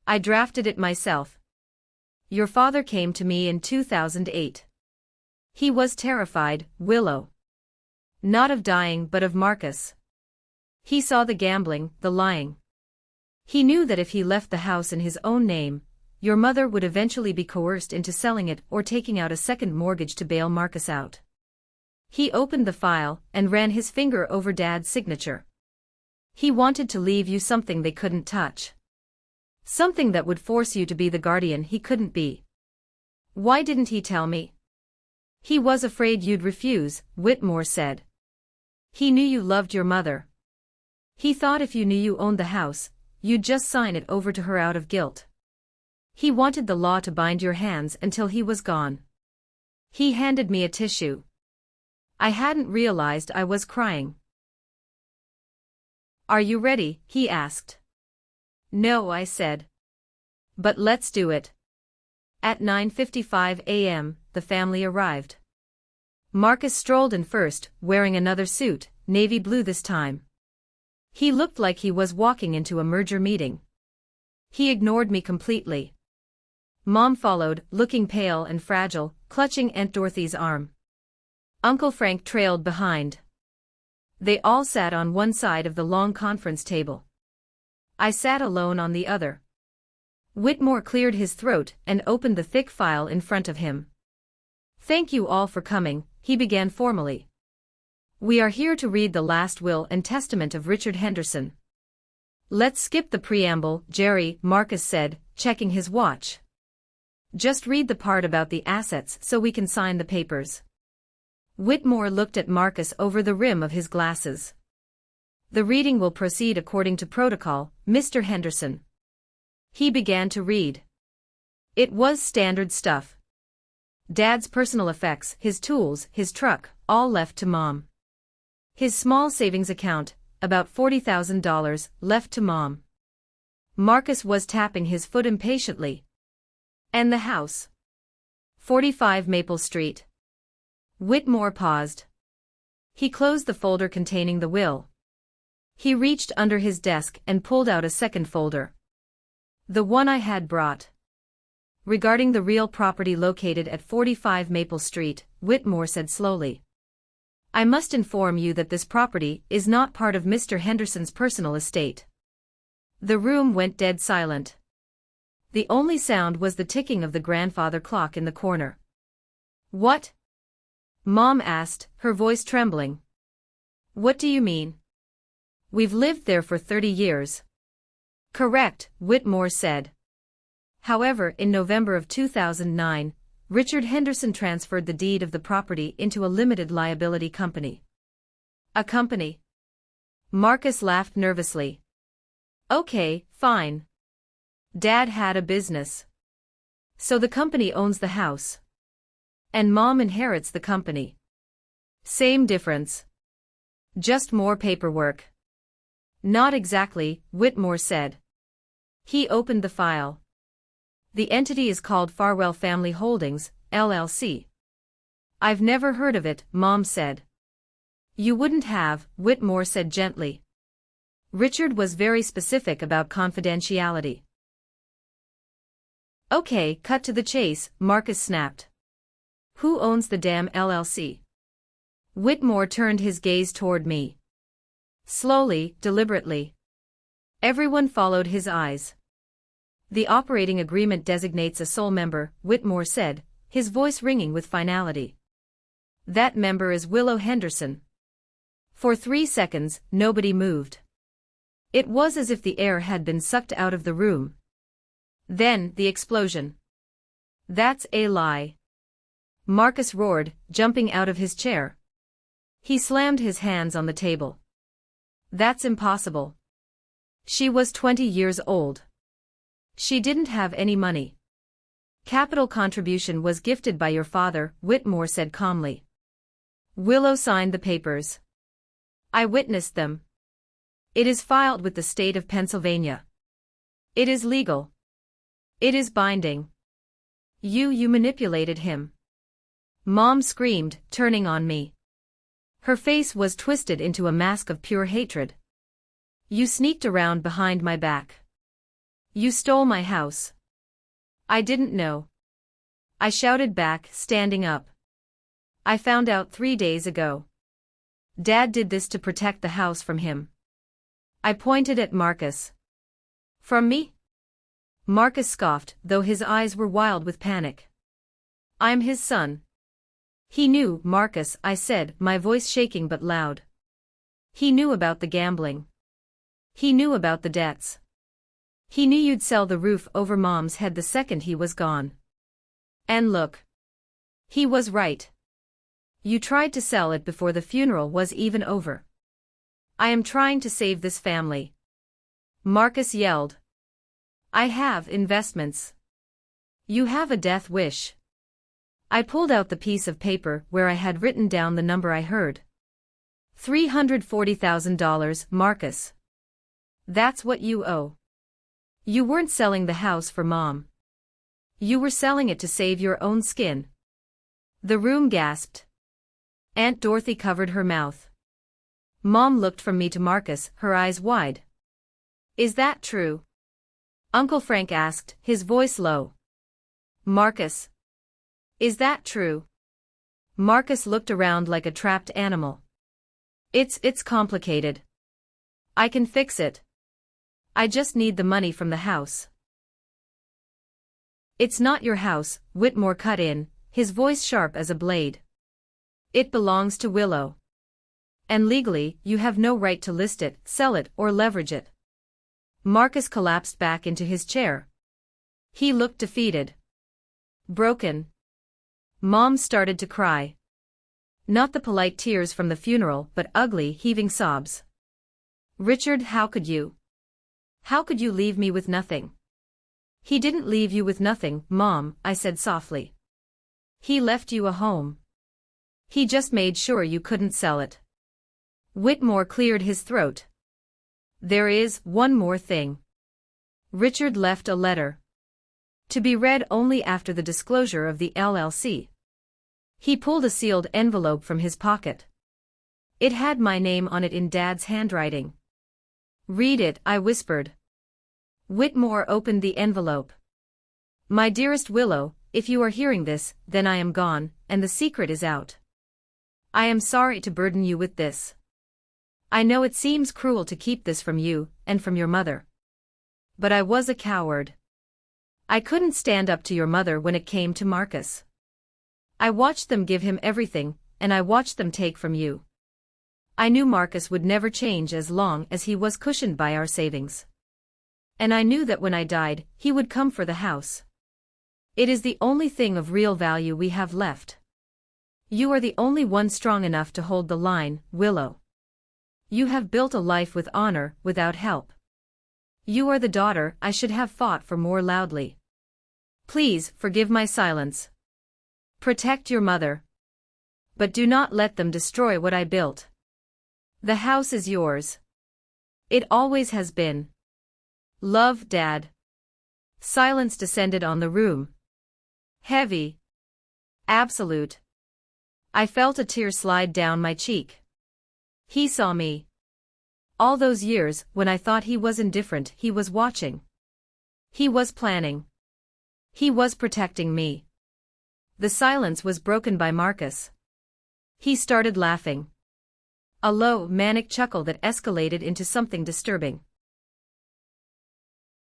I drafted it myself. Your father came to me in 2008. He was terrified, Willow. Not of dying but of Marcus. He saw the gambling, the lying. He knew that if he left the house in his own name, your mother would eventually be coerced into selling it or taking out a second mortgage to bail Marcus out. He opened the file and ran his finger over Dad's signature. He wanted to leave you something they couldn't touch. Something that would force you to be the guardian he couldn't be. Why didn't he tell me? He was afraid you'd refuse, Whitmore said. He knew you loved your mother. He thought if you knew you owned the house, you'd just sign it over to her out of guilt. He wanted the law to bind your hands until he was gone. He handed me a tissue. I hadn't realized I was crying. Are you ready? He asked. No, I said. But let's do it. At 9:55 a.m., the family arrived. Marcus strolled in first, wearing another suit, navy blue this time. He looked like he was walking into a merger meeting. He ignored me completely. Mom followed, looking pale and fragile, clutching Aunt Dorothy's arm. Uncle Frank trailed behind. They all sat on one side of the long conference table. I sat alone on the other. Whitmore cleared his throat and opened the thick file in front of him. Thank you all for coming, he began formally. We are here to read the last will and testament of Richard Henderson. Let's skip the preamble, Jerry, Marcus said, checking his watch. Just read the part about the assets so we can sign the papers. Whitmore looked at Marcus over the rim of his glasses. The reading will proceed according to protocol, Mr. Henderson. He began to read. It was standard stuff. Dad's personal effects, his tools, his truck, all left to Mom. His small savings account, about $40,000, left to Mom. Marcus was tapping his foot impatiently. And the house? 45 Maple Street. Whitmore paused. He closed the folder containing the will. He reached under his desk and pulled out a second folder. The one I had brought. Regarding the real property located at 45 Maple Street, Whitmore said slowly. I must inform you that this property is not part of Mr. Henderson's personal estate. The room went dead silent. The only sound was the ticking of the grandfather clock in the corner. What? Mom asked, her voice trembling. What do you mean? We've lived there for 30 years. Correct, Whitmore said. However, in November of 2009, Richard Henderson transferred the deed of the property into a limited liability company. A company? Marcus laughed nervously. Okay, fine. Dad had a business. So the company owns the house. And Mom inherits the company. Same difference. Just more paperwork. Not exactly, Whitmore said. He opened the file. The entity is called Farwell Family Holdings, LLC. I've never heard of it, Mom said. You wouldn't have, Whitmore said gently. Richard was very specific about confidentiality. Okay, cut to the chase, Marcus snapped. Who owns the damn LLC? Whitmore turned his gaze toward me. Slowly, deliberately. Everyone followed his eyes. The operating agreement designates a sole member, Whitmore said, his voice ringing with finality. That member is Willow Henderson. For 3 seconds, nobody moved. It was as if the air had been sucked out of the room. Then, the explosion. That's a lie. Marcus roared, jumping out of his chair. He slammed his hands on the table. That's impossible. She was 20 years old. She didn't have any money. Capital contribution was gifted by your father, Whitmore said calmly. Willow signed the papers. I witnessed them. It is filed with the state of Pennsylvania. It is legal. It is binding. You manipulated him. Mom screamed, turning on me. Her face was twisted into a mask of pure hatred. You sneaked around behind my back. You stole my house. I didn't know. I shouted back, standing up. I found out 3 days ago. Dad did this to protect the house from him. I pointed at Marcus. From me? Marcus scoffed, though his eyes were wild with panic. I'm his son. He knew, Marcus, I said, my voice shaking but loud. He knew about the gambling. He knew about the debts. He knew you'd sell the roof over Mom's head the second he was gone. And look. He was right. You tried to sell it before the funeral was even over. I am trying to save this family. Marcus yelled. I have investments. You have a death wish. I pulled out the piece of paper where I had written down the number I heard. $340,000, Marcus. That's what you owe. You weren't selling the house for Mom. You were selling it to save your own skin. The room gasped. Aunt Dorothy covered her mouth. Mom looked from me to Marcus, her eyes wide. Is that true? Uncle Frank asked, his voice low. Marcus. Is that true? Marcus looked around like a trapped animal. It's complicated. I can fix it. I just need the money from the house. It's not your house, Whitmore cut in, his voice sharp as a blade. It belongs to Willow. And legally, you have no right to list it, sell it, or leverage it. Marcus collapsed back into his chair. He looked defeated. Broken. Mom started to cry. Not the polite tears from the funeral, but ugly, heaving sobs. Richard, how could you? How could you leave me with nothing? He didn't leave you with nothing, Mom, I said softly. He left you a home. He just made sure you couldn't sell it. Whitmore cleared his throat. There is one more thing. Richard left a letter. To be read only after the disclosure of the LLC. He pulled a sealed envelope from his pocket. It had my name on it in Dad's handwriting. Read it, I whispered. Whitmore opened the envelope. My dearest Willow, if you are hearing this, then I am gone, and the secret is out. I am sorry to burden you with this. I know it seems cruel to keep this from you, and from your mother. But I was a coward. I couldn't stand up to your mother when it came to Marcus. I watched them give him everything, and I watched them take from you. I knew Marcus would never change as long as he was cushioned by our savings. And I knew that when I died, he would come for the house. It is the only thing of real value we have left. You are the only one strong enough to hold the line, Willow. You have built a life with honor, without help. You are the daughter I should have fought for more loudly. Please forgive my silence. Protect your mother. But do not let them destroy what I built. The house is yours. It always has been. Love, Dad. Silence descended on the room. Heavy. Absolute. I felt a tear slide down my cheek. He saw me. All those years, when I thought he was indifferent, he was watching. He was planning. He was protecting me. The silence was broken by Marcus. He started laughing. A low, manic chuckle that escalated into something disturbing.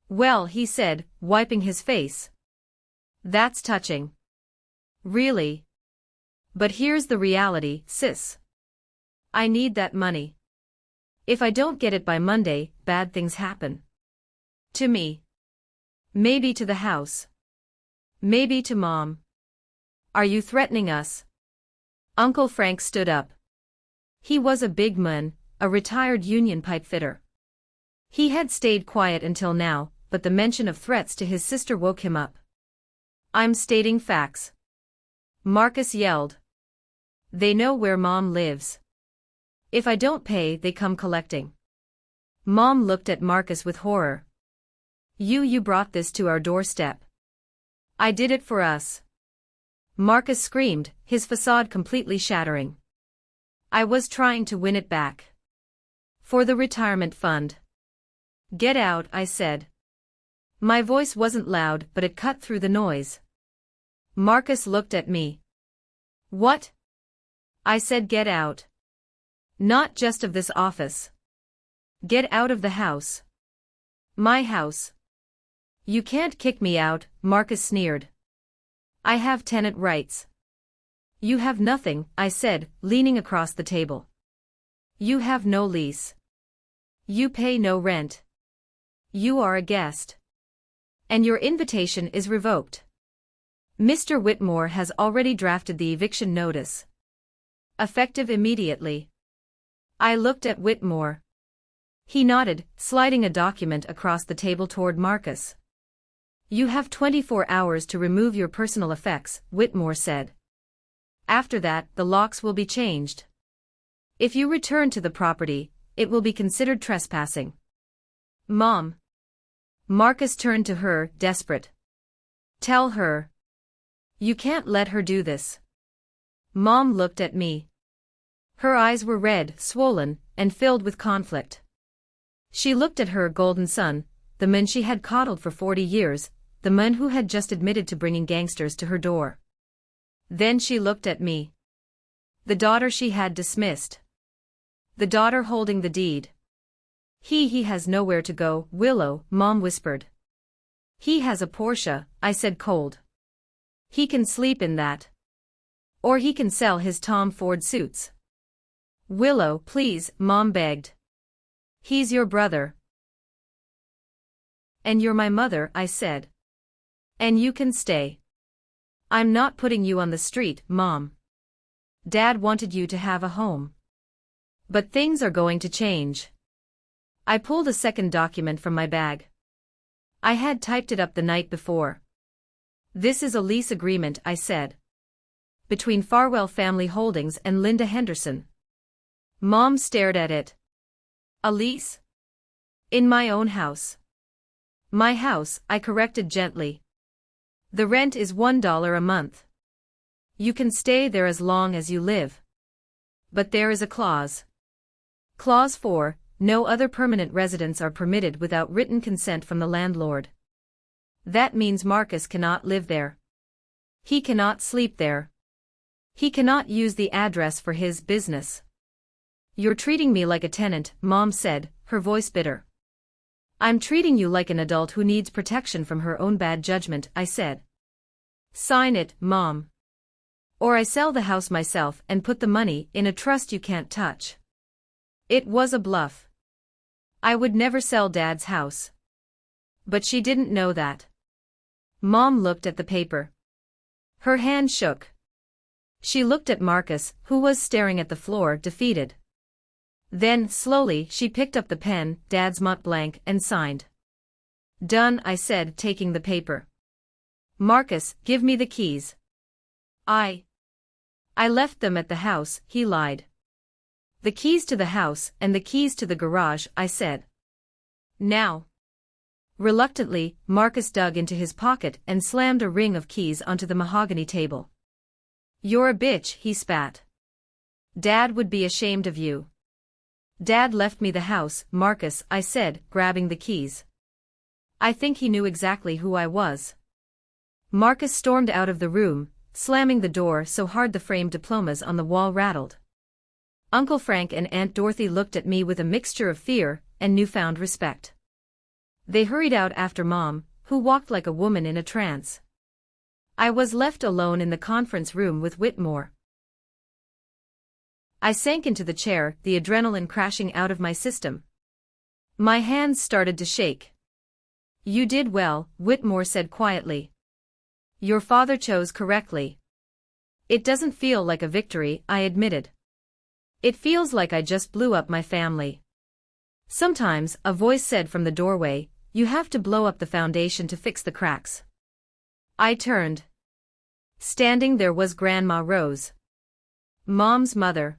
Well, he said, wiping his face. That's touching. Really? But here's the reality, sis. I need that money. If I don't get it by Monday, bad things happen. To me. Maybe to the house. Maybe to Mom. Are you threatening us? Uncle Frank stood up. He was a big man, a retired union pipe fitter. He had stayed quiet until now, but the mention of threats to his sister woke him up. I'm stating facts. Marcus yelled. They know where Mom lives. If I don't pay, they come collecting. Mom looked at Marcus with horror. You brought this to our doorstep. I did it for us. Marcus screamed, his facade completely shattering. I was trying to win it back. For the retirement fund. Get out, I said. My voice wasn't loud, but it cut through the noise. Marcus looked at me. What? I said get out. Not just of this office. Get out of the house. My house. You can't kick me out, Marcus sneered. I have tenant rights. You have nothing, I said, leaning across the table. You have no lease. You pay no rent. You are a guest. And your invitation is revoked. Mr. Whitmore has already drafted the eviction notice. Effective immediately. I looked at Whitmore. He nodded, sliding a document across the table toward Marcus. You have 24 hours to remove your personal effects, Whitmore said. After that, the locks will be changed. If you return to the property, it will be considered trespassing. Mom. Marcus turned to her, desperate. Tell her. You can't let her do this. Mom looked at me. Her eyes were red, swollen, and filled with conflict. She looked at her golden son, the man she had coddled for 40 years, the man who had just admitted to bringing gangsters to her door. Then she looked at me. The daughter she had dismissed. The daughter holding the deed. He has nowhere to go, Willow, Mom whispered. He has a Porsche, I said cold. He can sleep in that. Or he can sell his Tom Ford suits. Willow, please, Mom begged. He's your brother. And you're my mother, I said. And you can stay. I'm not putting you on the street, Mom. Dad wanted you to have a home. But things are going to change. I pulled a second document from my bag. I had typed it up the night before. This is a lease agreement, I said. Between Farwell Family Holdings and Linda Henderson. Mom stared at it. A lease? In my own house. My house, I corrected gently. The rent is $1 a month. You can stay there as long as you live. But there is a clause. Clause 4, no other permanent residents are permitted without written consent from the landlord. That means Marcus cannot live there. He cannot sleep there. He cannot use the address for his business. You're treating me like a tenant, Mom said, her voice bitter. I'm treating you like an adult who needs protection from her own bad judgment, I said. Sign it, Mom. Or I sell the house myself and put the money in a trust you can't touch. It was a bluff. I would never sell Dad's house. But she didn't know that. Mom looked at the paper. Her hand shook. She looked at Marcus, who was staring at the floor, defeated. Then, slowly, she picked up the pen, Dad's mot blank, and signed. Done, I said, taking the paper. Marcus, give me the keys. I left them at the house, he lied. The keys to the house and the keys to the garage, I said. Now. Reluctantly, Marcus dug into his pocket and slammed a ring of keys onto the mahogany table. You're a bitch, he spat. Dad would be ashamed of you. Dad left me the house, Marcus, I said, grabbing the keys. I think he knew exactly who I was. Marcus stormed out of the room, slamming the door so hard the framed diplomas on the wall rattled. Uncle Frank and Aunt Dorothy looked at me with a mixture of fear and newfound respect. They hurried out after Mom, who walked like a woman in a trance. I was left alone in the conference room with Whitmore. I sank into the chair, the adrenaline crashing out of my system. My hands started to shake. You did well, Whitmore said quietly. Your father chose correctly. It doesn't feel like a victory, I admitted. It feels like I just blew up my family. Sometimes, a voice said from the doorway, you have to blow up the foundation to fix the cracks. I turned. Standing there was Grandma Rose. Mom's mother.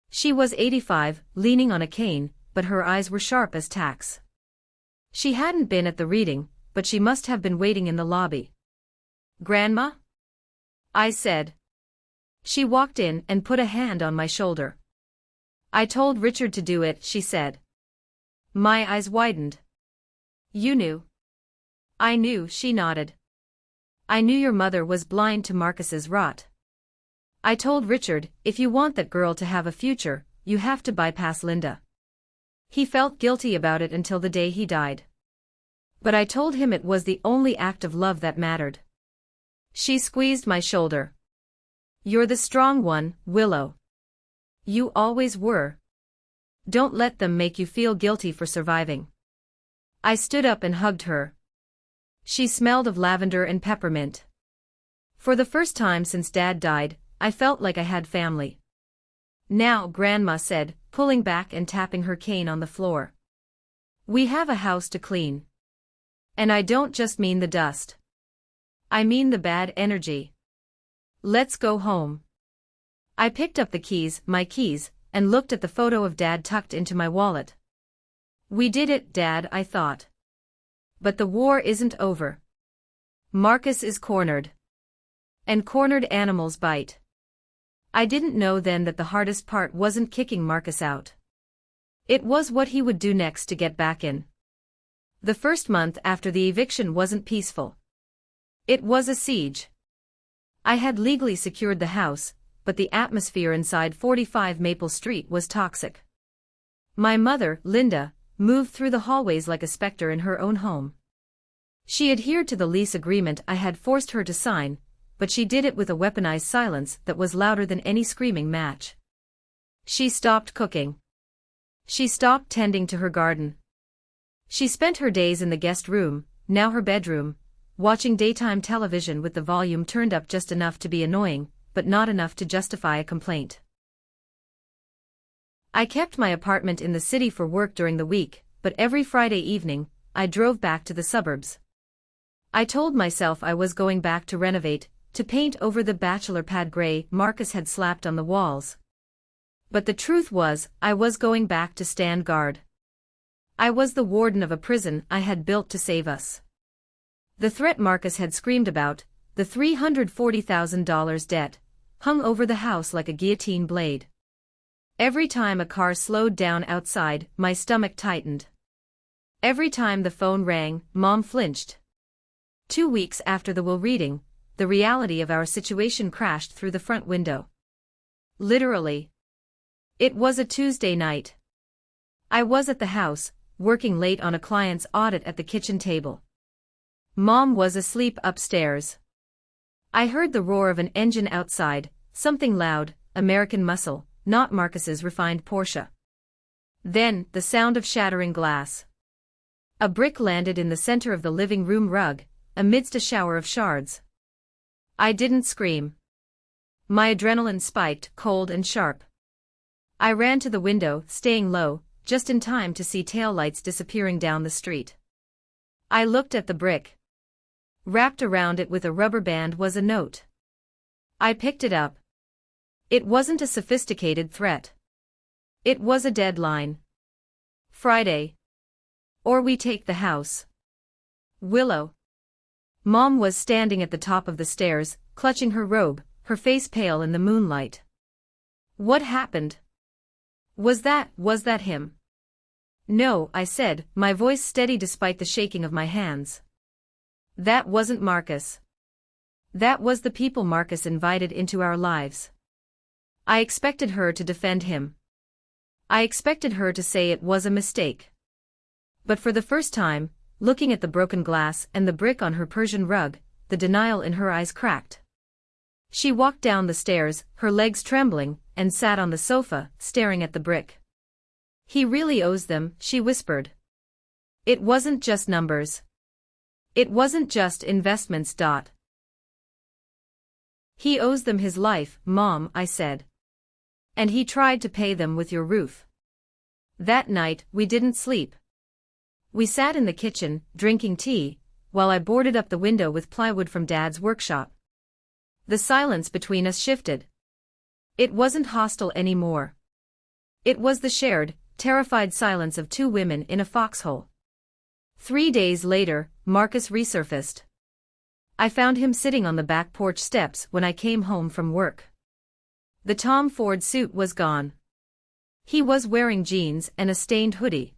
She was 85, leaning on a cane, but her eyes were sharp as tacks. She hadn't been at the reading, but she must have been waiting in the lobby. Grandma? I said. She walked in and put a hand on my shoulder. I told Richard to do it, she said. My eyes widened. You knew? I knew, she nodded. I knew your mother was blind to Marcus's rot. I told Richard, if you want that girl to have a future, you have to bypass Linda. He felt guilty about it until the day he died. But I told him it was the only act of love that mattered. She squeezed my shoulder. You're the strong one, Willow. You always were. Don't let them make you feel guilty for surviving. I stood up and hugged her. She smelled of lavender and peppermint. For the first time since Dad died, I felt like I had family. Now, Grandma said, pulling back and tapping her cane on the floor. We have a house to clean. And I don't just mean the dust. I mean the bad energy. Let's go home. I picked up the keys, my keys, and looked at the photo of Dad tucked into my wallet. We did it, Dad, I thought. But the war isn't over. Marcus is cornered. And cornered animals bite. I didn't know then that the hardest part wasn't kicking Marcus out. It was what he would do next to get back in. The first month after the eviction wasn't peaceful. It was a siege. I had legally secured the house, but the atmosphere inside 45 Maple Street was toxic. My mother, Linda, moved through the hallways like a specter in her own home. She adhered to the lease agreement I had forced her to sign, but she did it with a weaponized silence that was louder than any screaming match. She stopped cooking. She stopped tending to her garden. She spent her days in the guest room, now her bedroom, watching daytime television with the volume turned up just enough to be annoying, but not enough to justify a complaint. I kept my apartment in the city for work during the week, but every Friday evening, I drove back to the suburbs. I told myself I was going back to renovate, to paint over the bachelor pad gray Marcus had slapped on the walls. But the truth was, I was going back to stand guard. I was the warden of a prison I had built to save us. The threat Marcus had screamed about, the $340,000 debt, hung over the house like a guillotine blade. Every time a car slowed down outside, my stomach tightened. Every time the phone rang, Mom flinched. 2 weeks after the will reading, the reality of our situation crashed through the front window. Literally. It was a Tuesday night. I was at the house, working late on a client's audit at the kitchen table. Mom was asleep upstairs. I heard the roar of an engine outside, something loud, American muscle, not Marcus's refined Porsche. Then, the sound of shattering glass. A brick landed in the center of the living room rug, amidst a shower of shards. I didn't scream. My adrenaline spiked, cold and sharp. I ran to the window, staying low, just in time to see taillights disappearing down the street. I looked at the brick. Wrapped around it with a rubber band was a note. I picked it up. It wasn't a sophisticated threat. It was a deadline. Friday. Or we take the house. Willow. Mom was standing at the top of the stairs, clutching her robe, her face pale in the moonlight. What happened? Was that him? No, I said, my voice steady despite the shaking of my hands. That wasn't Marcus. That was the people Marcus invited into our lives. I expected her to defend him. I expected her to say it was a mistake. But for the first time, looking at the broken glass and the brick on her Persian rug, the denial in her eyes cracked. She walked down the stairs, her legs trembling, and sat on the sofa, staring at the brick. He really owes them, she whispered. It wasn't just numbers. It wasn't just investments. He owes them his life, Mom, I said. And he tried to pay them with your roof. That night, we didn't sleep. We sat in the kitchen, drinking tea, while I boarded up the window with plywood from Dad's workshop. The silence between us shifted. It wasn't hostile anymore. It was the shared, terrified silence of two women in a foxhole. 3 days later, Marcus resurfaced. I found him sitting on the back porch steps when I came home from work. The Tom Ford suit was gone. He was wearing jeans and a stained hoodie.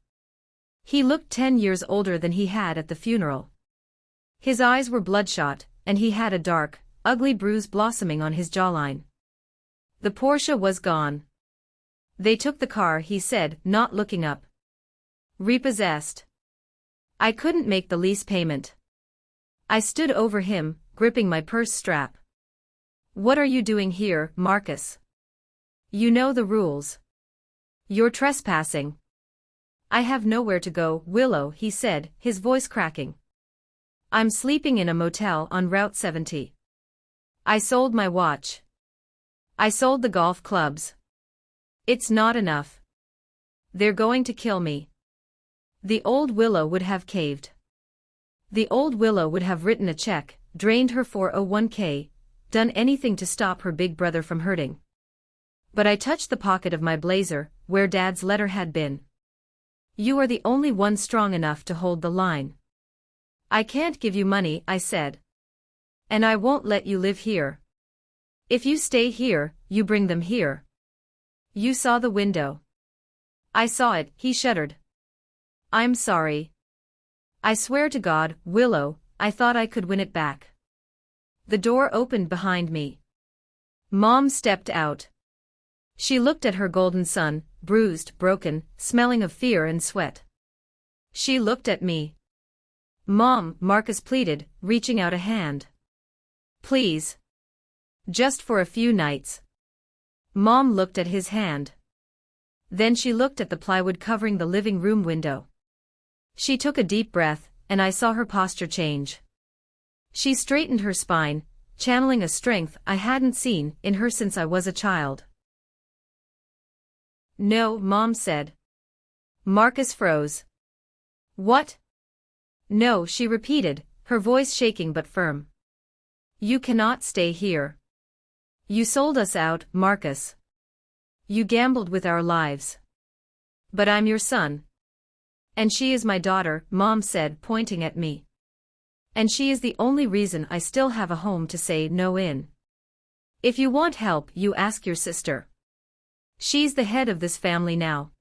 He looked 10 years older than he had at the funeral. His eyes were bloodshot, and he had a dark, ugly bruise blossoming on his jawline. The Porsche was gone. They took the car, he said, not looking up. Repossessed. I couldn't make the lease payment. I stood over him, gripping my purse strap. What are you doing here, Marcus? You know the rules. You're trespassing. I have nowhere to go, Willow, he said, his voice cracking. I'm sleeping in a motel on Route 70. I sold my watch. I sold the golf clubs. It's not enough. They're going to kill me. The old Willow would have caved. The old Willow would have written a check, drained her 401k, done anything to stop her big brother from hurting. But I touched the pocket of my blazer, where Dad's letter had been. You are the only one strong enough to hold the line. I can't give you money, I said. And I won't let you live here. If you stay here, you bring them here. You saw the window. I saw it, he shuddered. I'm sorry. I swear to God, Willow, I thought I could win it back. The door opened behind me. Mom stepped out. She looked at her golden son, bruised, broken, smelling of fear and sweat. She looked at me. Mom, Marcus pleaded, reaching out a hand. Please. Just for a few nights. Mom looked at his hand. Then she looked at the plywood covering the living room window. She took a deep breath, and I saw her posture change. She straightened her spine, channeling a strength I hadn't seen in her since I was a child. No, Mom said. Marcus froze. What? No, she repeated, her voice shaking but firm. You cannot stay here. You sold us out, Marcus. You gambled with our lives. But I'm your son. And she is my daughter, Mom said, pointing at me. And she is the only reason I still have a home to say no in. If you want help, you ask your sister. She's the head of this family now.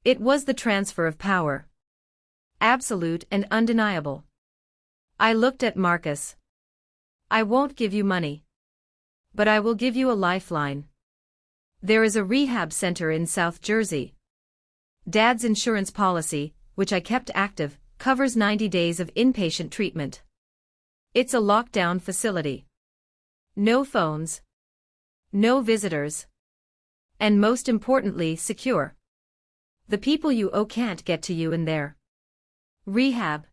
It was the transfer of power. Absolute and undeniable. I looked at Marcus. I won't give you money. But I will give you a lifeline. There is a rehab center in South Jersey. Dad's insurance policy, which I kept active, covers 90 days of inpatient treatment. It's a lockdown facility. No phones. No visitors. And most importantly, secure. The people you owe can't get to you in there. Rehab.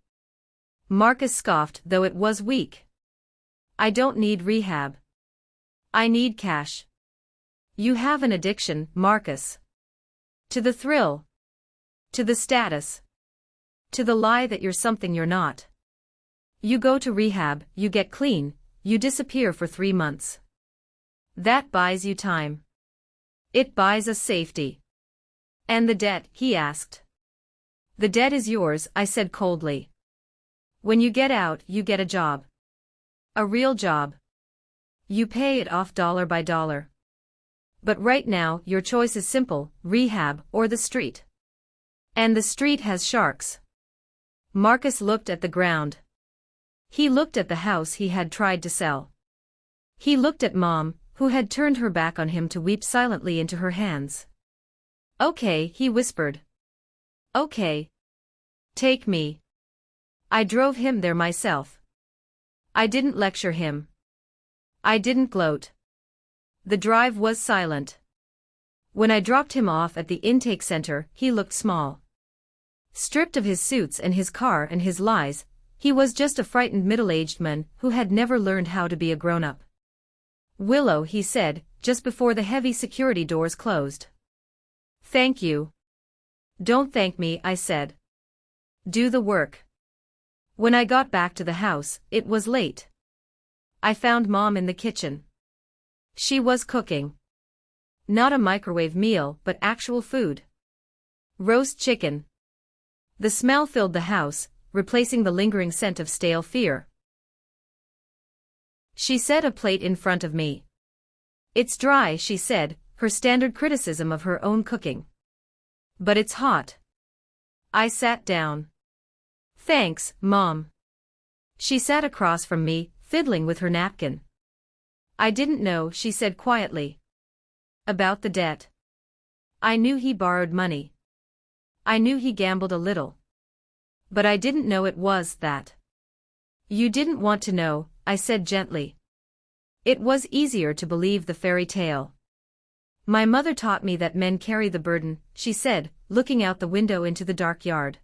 Marcus scoffed, though it was weak. I don't need rehab. I need cash. You have an addiction, Marcus. To the thrill. To the status. To the lie that you're something you're not. You go to rehab, you get clean, you disappear for 3 months. That buys you time. It buys us safety. And the debt, he asked. The debt is yours, I said coldly. When you get out, you get a job. A real job. You pay it off dollar by dollar. But right now, your choice is simple, rehab or the street. And the street has sharks. Marcus looked at the ground. He looked at the house he had tried to sell. He looked at Mom, who had turned her back on him to weep silently into her hands. Okay, he whispered. Okay. Take me. I drove him there myself. I didn't lecture him. I didn't gloat. The drive was silent. When I dropped him off at the intake center, he looked small. Stripped of his suits and his car and his lies, he was just a frightened middle-aged man who had never learned how to be a grown-up. Willow, he said, just before the heavy security doors closed. Thank you. Don't thank me, I said. Do the work. When I got back to the house, it was late. I found Mom in the kitchen. She was cooking. Not a microwave meal, but actual food. Roast chicken. The smell filled the house, replacing the lingering scent of stale fear. She set a plate in front of me. It's dry, she said, her standard criticism of her own cooking. But it's hot. I sat down. Thanks, Mom. She sat across from me, fiddling with her napkin. I didn't know, she said quietly. About the debt. I knew he borrowed money. I knew he gambled a little. But I didn't know it was that. You didn't want to know, I said gently. It was easier to believe the fairy tale. My mother taught me that men carry the burden, she said, looking out the window into the dark yard.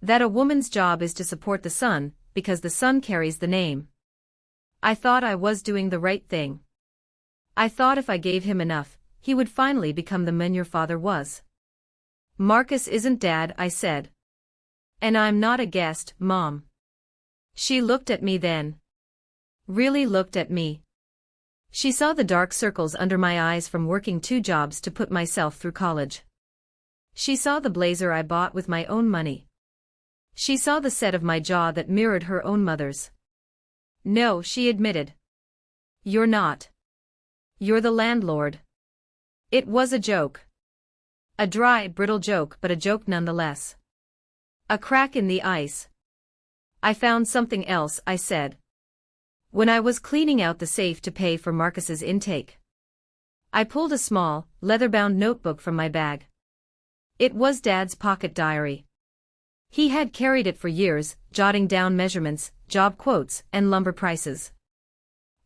That a woman's job is to support the son, because the son carries the name. I thought I was doing the right thing. I thought if I gave him enough, he would finally become the man your father was. Marcus isn't Dad, I said. And I'm not a guest, Mom. She looked at me then. Really looked at me. She saw the dark circles under my eyes from working 2 jobs to put myself through college. She saw the blazer I bought with my own money. She saw the set of my jaw that mirrored her own mother's. No, she admitted. You're not. You're the landlord. It was a joke. A dry, brittle joke, but a joke nonetheless. A crack in the ice. I found something else, I said. When I was cleaning out the safe to pay for Marcus's intake, I pulled a small, leather-bound notebook from my bag. It was Dad's pocket diary. He had carried it for years, jotting down measurements, job quotes, and lumber prices.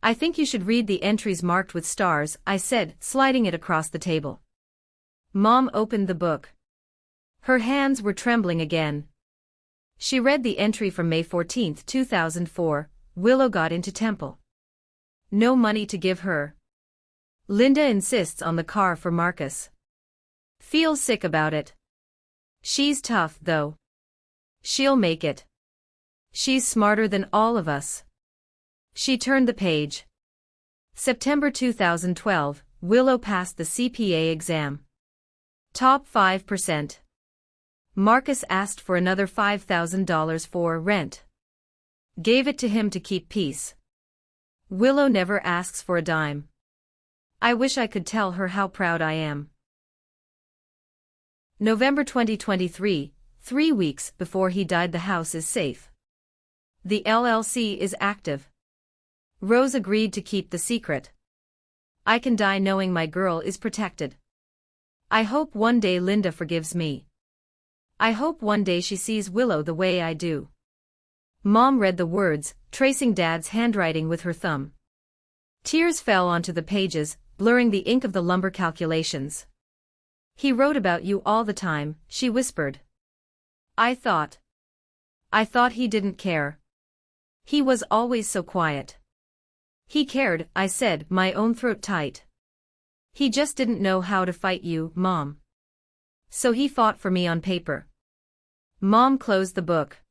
I think you should read the entries marked with stars, I said, sliding it across the table. Mom opened the book. Her hands were trembling again. She read the entry from May 14, 2004, Willow got into Temple. No money to give her. Linda insists on the car for Marcus. Feels sick about it. She's tough, though. She'll make it. She's smarter than all of us. She turned the page. September 2012, Willow passed the CPA exam. Top 5%. Marcus asked for another $5,000 for rent. Gave it to him to keep peace. Willow never asks for a dime. I wish I could tell her how proud I am. November 2023, 3 weeks before he died. The house is safe. The LLC is active. Rose agreed to keep the secret. I can die knowing my girl is protected. I hope one day Linda forgives me. I hope one day she sees Willow the way I do. Mom read the words, tracing Dad's handwriting with her thumb. Tears fell onto the pages, blurring the ink of the lumber calculations. He wrote about you all the time, she whispered. I thought he didn't care. He was always so quiet. He cared, I said, my own throat tight. He just didn't know how to fight you, Mom. So he fought for me on paper. Mom closed the book.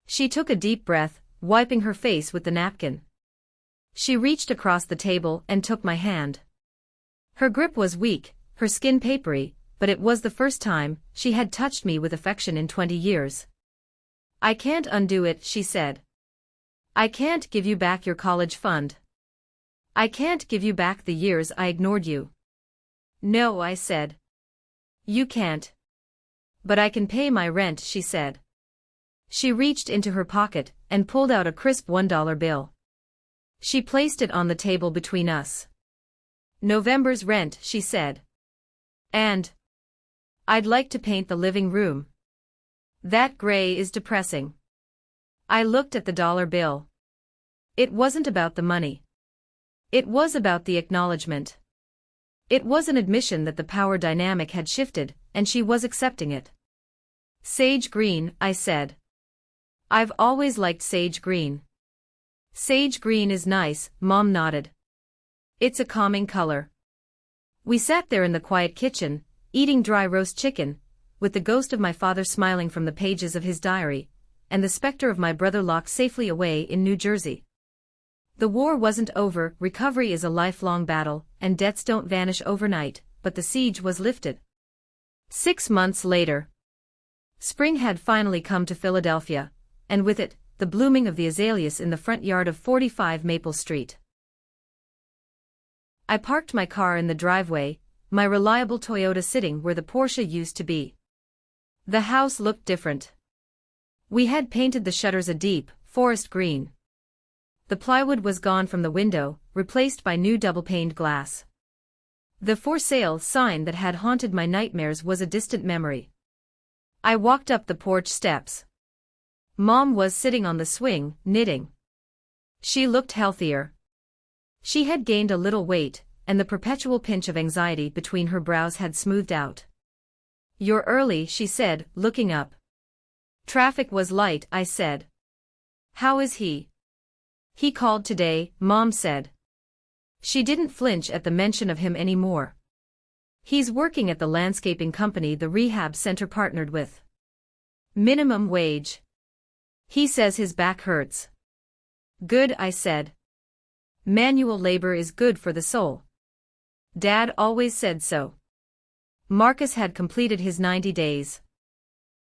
She took a deep breath, wiping her face with the napkin. She reached across the table and took my hand. Her grip was weak, her skin papery, but it was the first time she had touched me with affection in 20 years. I can't undo it, she said. I can't give you back your college fund. I can't give you back the years I ignored you. No, I said. You can't. But I can pay my rent, she said. She reached into her pocket and pulled out a crisp $1 bill. She placed it on the table between us. November's rent, she said. And I'd like to paint the living room. That gray is depressing. I looked at the dollar bill. It wasn't about the money. It was about the acknowledgement. It was an admission that the power dynamic had shifted, and she was accepting it. Sage green, I said. I've always liked sage green. Sage green is nice, Mom nodded. It's a calming color. We sat there in the quiet kitchen, eating dry roast chicken, with the ghost of my father smiling from the pages of his diary, and the specter of my brother locked safely away in New Jersey. The war wasn't over, recovery is a lifelong battle, and debts don't vanish overnight, but the siege was lifted. 6 months later. Spring had finally come to Philadelphia, and with it, the blooming of the azaleas in the front yard of 45 Maple Street. I parked my car in the driveway, my reliable Toyota sitting where the Porsche used to be. The house looked different. We had painted the shutters a deep, forest green. The plywood was gone from the window, replaced by new double-paned glass. The for sale sign that had haunted my nightmares was a distant memory. I walked up the porch steps. Mom was sitting on the swing, knitting. She looked healthier. She had gained a little weight, and the perpetual pinch of anxiety between her brows had smoothed out. "You're early," she said, looking up. "Traffic was light," I said. "How is he?" "He called today," Mom said. She didn't flinch at the mention of him anymore. "He's working at the landscaping company the rehab center partnered with. Minimum wage. He says his back hurts." "Good," I said. "Manual labor is good for the soul. Dad always said so." Marcus had completed his 90 days.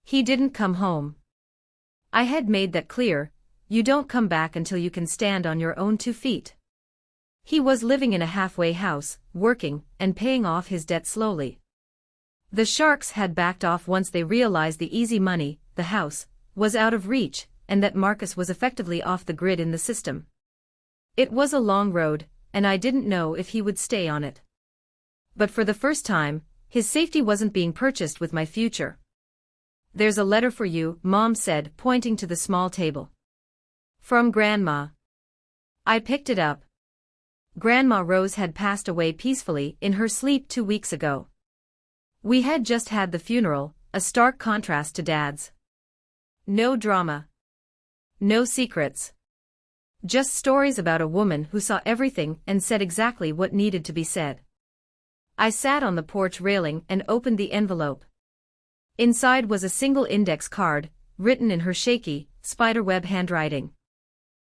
He didn't come home. I had made that clear: you don't come back until you can stand on your own 2 feet. He was living in a halfway house, working, and paying off his debt slowly. The sharks had backed off once they realized the easy money, the house, was out of reach, and that Marcus was effectively off the grid in the system. It was a long road, and I didn't know if he would stay on it. But for the first time, his safety wasn't being purchased with my future. "There's a letter for you," Mom said, pointing to the small table. "From Grandma." I picked it up. Grandma Rose had passed away peacefully in her sleep 2 weeks ago. We had just had the funeral, a stark contrast to Dad's. No drama. No secrets. Just stories about a woman who saw everything and said exactly what needed to be said. I sat on the porch railing and opened the envelope. Inside was a single index card, written in her shaky, spiderweb handwriting.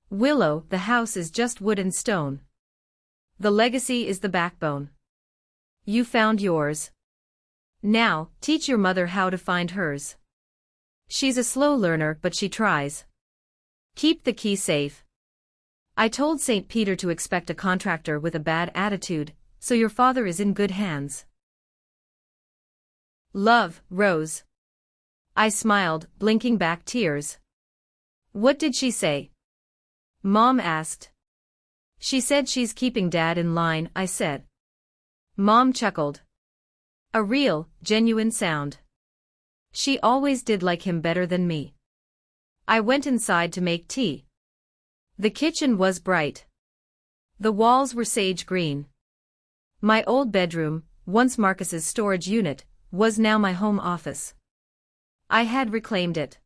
"Willow, the house is just wood and stone. The legacy is the backbone. You found yours. Now, teach your mother how to find hers. She's a slow learner, but she tries. Keep the key safe. I told St. Peter to expect a contractor with a bad attitude, so your father is in good hands. Love, Rose." I smiled, blinking back tears. "What did she say?" Mom asked. "She said she's keeping Dad in line," I said. Mom chuckled. "A real, genuine sound. She always did like him better than me." I went inside to make tea. The kitchen was bright. The walls were sage green. My old bedroom, once Marcus's storage unit, was now my home office. I had reclaimed it.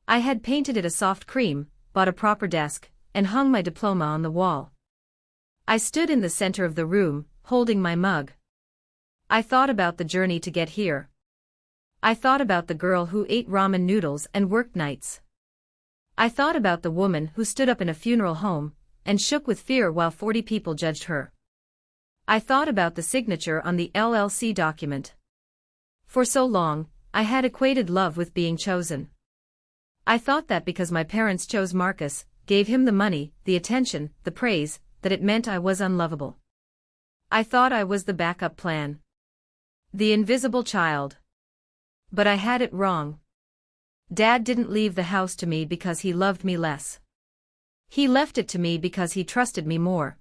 I had painted it a soft cream, bought a proper desk, and hung my diploma on the wall. I stood in the center of the room, holding my mug. I thought about the journey to get here. I thought about the girl who ate ramen noodles and worked nights. I thought about the woman who stood up in a funeral home and shook with fear while 40 people judged her. I thought about the signature on the LLC document. For so long, I had equated love with being chosen. I thought that because my parents chose Marcus, gave him the money, the attention, the praise, that it meant I was unlovable. I thought I was the backup plan. The invisible child. But I had it wrong. Dad didn't leave the house to me because he loved me less. He left it to me because he trusted me more.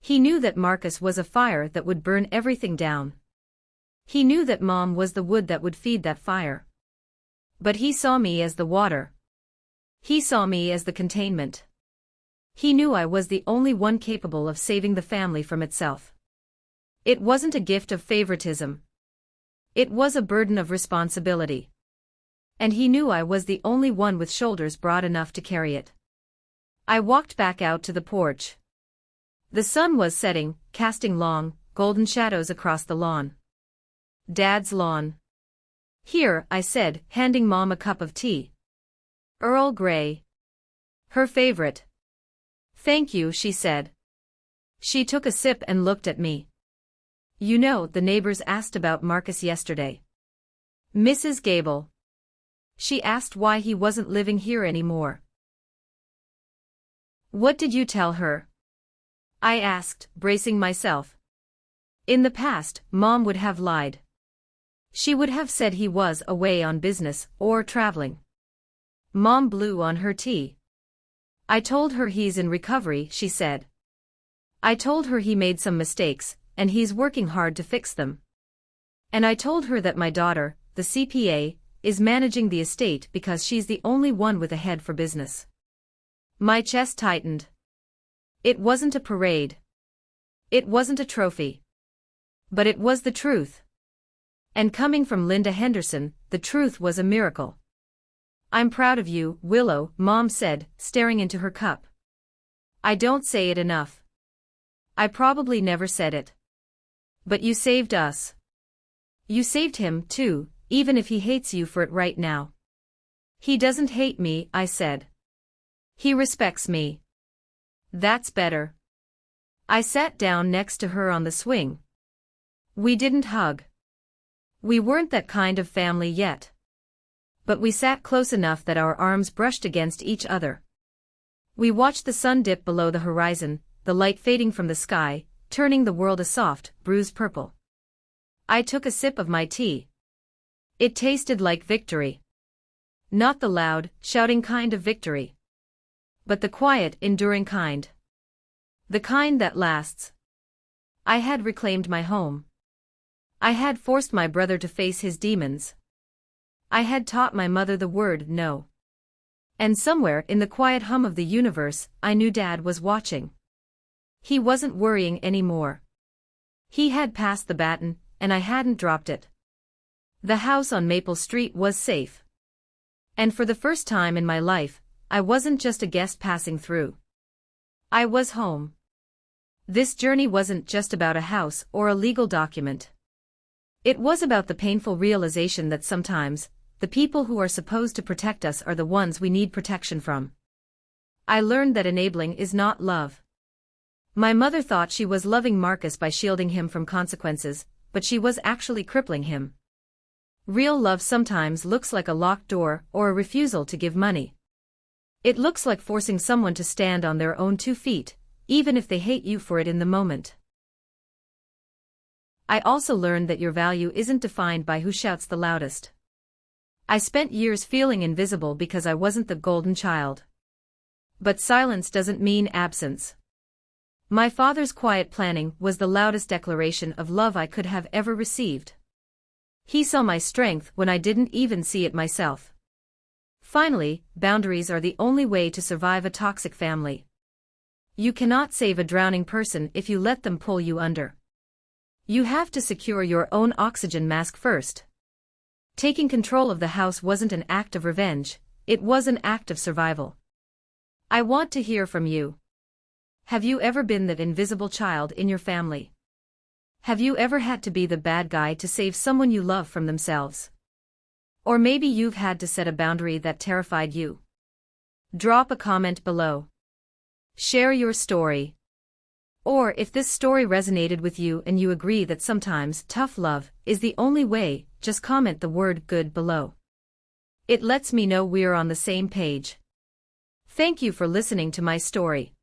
He knew that Marcus was a fire that would burn everything down. He knew that Mom was the wood that would feed that fire. But he saw me as the water. He saw me as the containment. He knew I was the only one capable of saving the family from itself. It wasn't a gift of favoritism. It was a burden of responsibility. And he knew I was the only one with shoulders broad enough to carry it. I walked back out to the porch. The sun was setting, casting long, golden shadows across the lawn. Dad's lawn. "Here," I said, handing Mom a cup of tea. Earl Grey. Her favorite. "Thank you," she said. She took a sip and looked at me. "You know, the neighbors asked about Marcus yesterday. Mrs. Gable. She asked why he wasn't living here anymore." "What did you tell her?" I asked, bracing myself. In the past, Mom would have lied. She would have said he was away on business or traveling. Mom blew on her tea. "I told her he's in recovery," she said. "I told her he made some mistakes, and he's working hard to fix them. And I told her that my daughter, the CPA, is managing the estate because she's the only one with a head for business. My chest tightened. It wasn't a parade. It wasn't a trophy. But it was the truth. And coming from Linda Henderson, the truth was a miracle. I'm proud of you, Willow, Mom said, staring into her cup. I don't say it enough. I probably never said it. But you saved us. You saved him, too, even if he hates you for it right now. He doesn't hate me, I said. He respects me. That's better. I sat down next to her on the swing. We didn't hug. We weren't that kind of family yet. But we sat close enough that our arms brushed against each other. We watched the sun dip below the horizon, the light fading from the sky, turning the world a soft, bruised purple. I took a sip of my tea. It tasted like victory. Not the loud, shouting kind of victory. But the quiet, enduring kind. The kind that lasts. I had reclaimed my home. I had forced my brother to face his demons. I had taught my mother the word no. And somewhere in the quiet hum of the universe, I knew Dad was watching. He wasn't worrying anymore. He had passed the baton, and I hadn't dropped it. The house on Maple Street was safe. And for the first time in my life, I wasn't just a guest passing through. I was home. This journey wasn't just about a house or a legal document. It was about the painful realization that sometimes, the people who are supposed to protect us are the ones we need protection from. I learned that enabling is not love. My mother thought she was loving Marcus by shielding him from consequences, but she was actually crippling him. Real love sometimes looks like a locked door or a refusal to give money. It looks like forcing someone to stand on their own 2 feet, even if they hate you for it in the moment. I also learned that your value isn't defined by who shouts the loudest. I spent years feeling invisible because I wasn't the golden child. But silence doesn't mean absence. My father's quiet planning was the loudest declaration of love I could have ever received. He saw my strength when I didn't even see it myself. Finally, boundaries are the only way to survive a toxic family. You cannot save a drowning person if you let them pull you under. You have to secure your own oxygen mask first. Taking control of the house wasn't an act of revenge, it was an act of survival. I want to hear from you. Have you ever been that invisible child in your family? Have you ever had to be the bad guy to save someone you love from themselves? Or maybe you've had to set a boundary that terrified you. Drop a comment below. Share your story. Or if this story resonated with you and you agree that sometimes tough love is the only way, just comment the word good below. It lets me know we're on the same page. Thank you for listening to my story.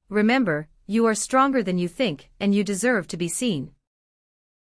Remember, you are stronger than you think and you deserve to be seen.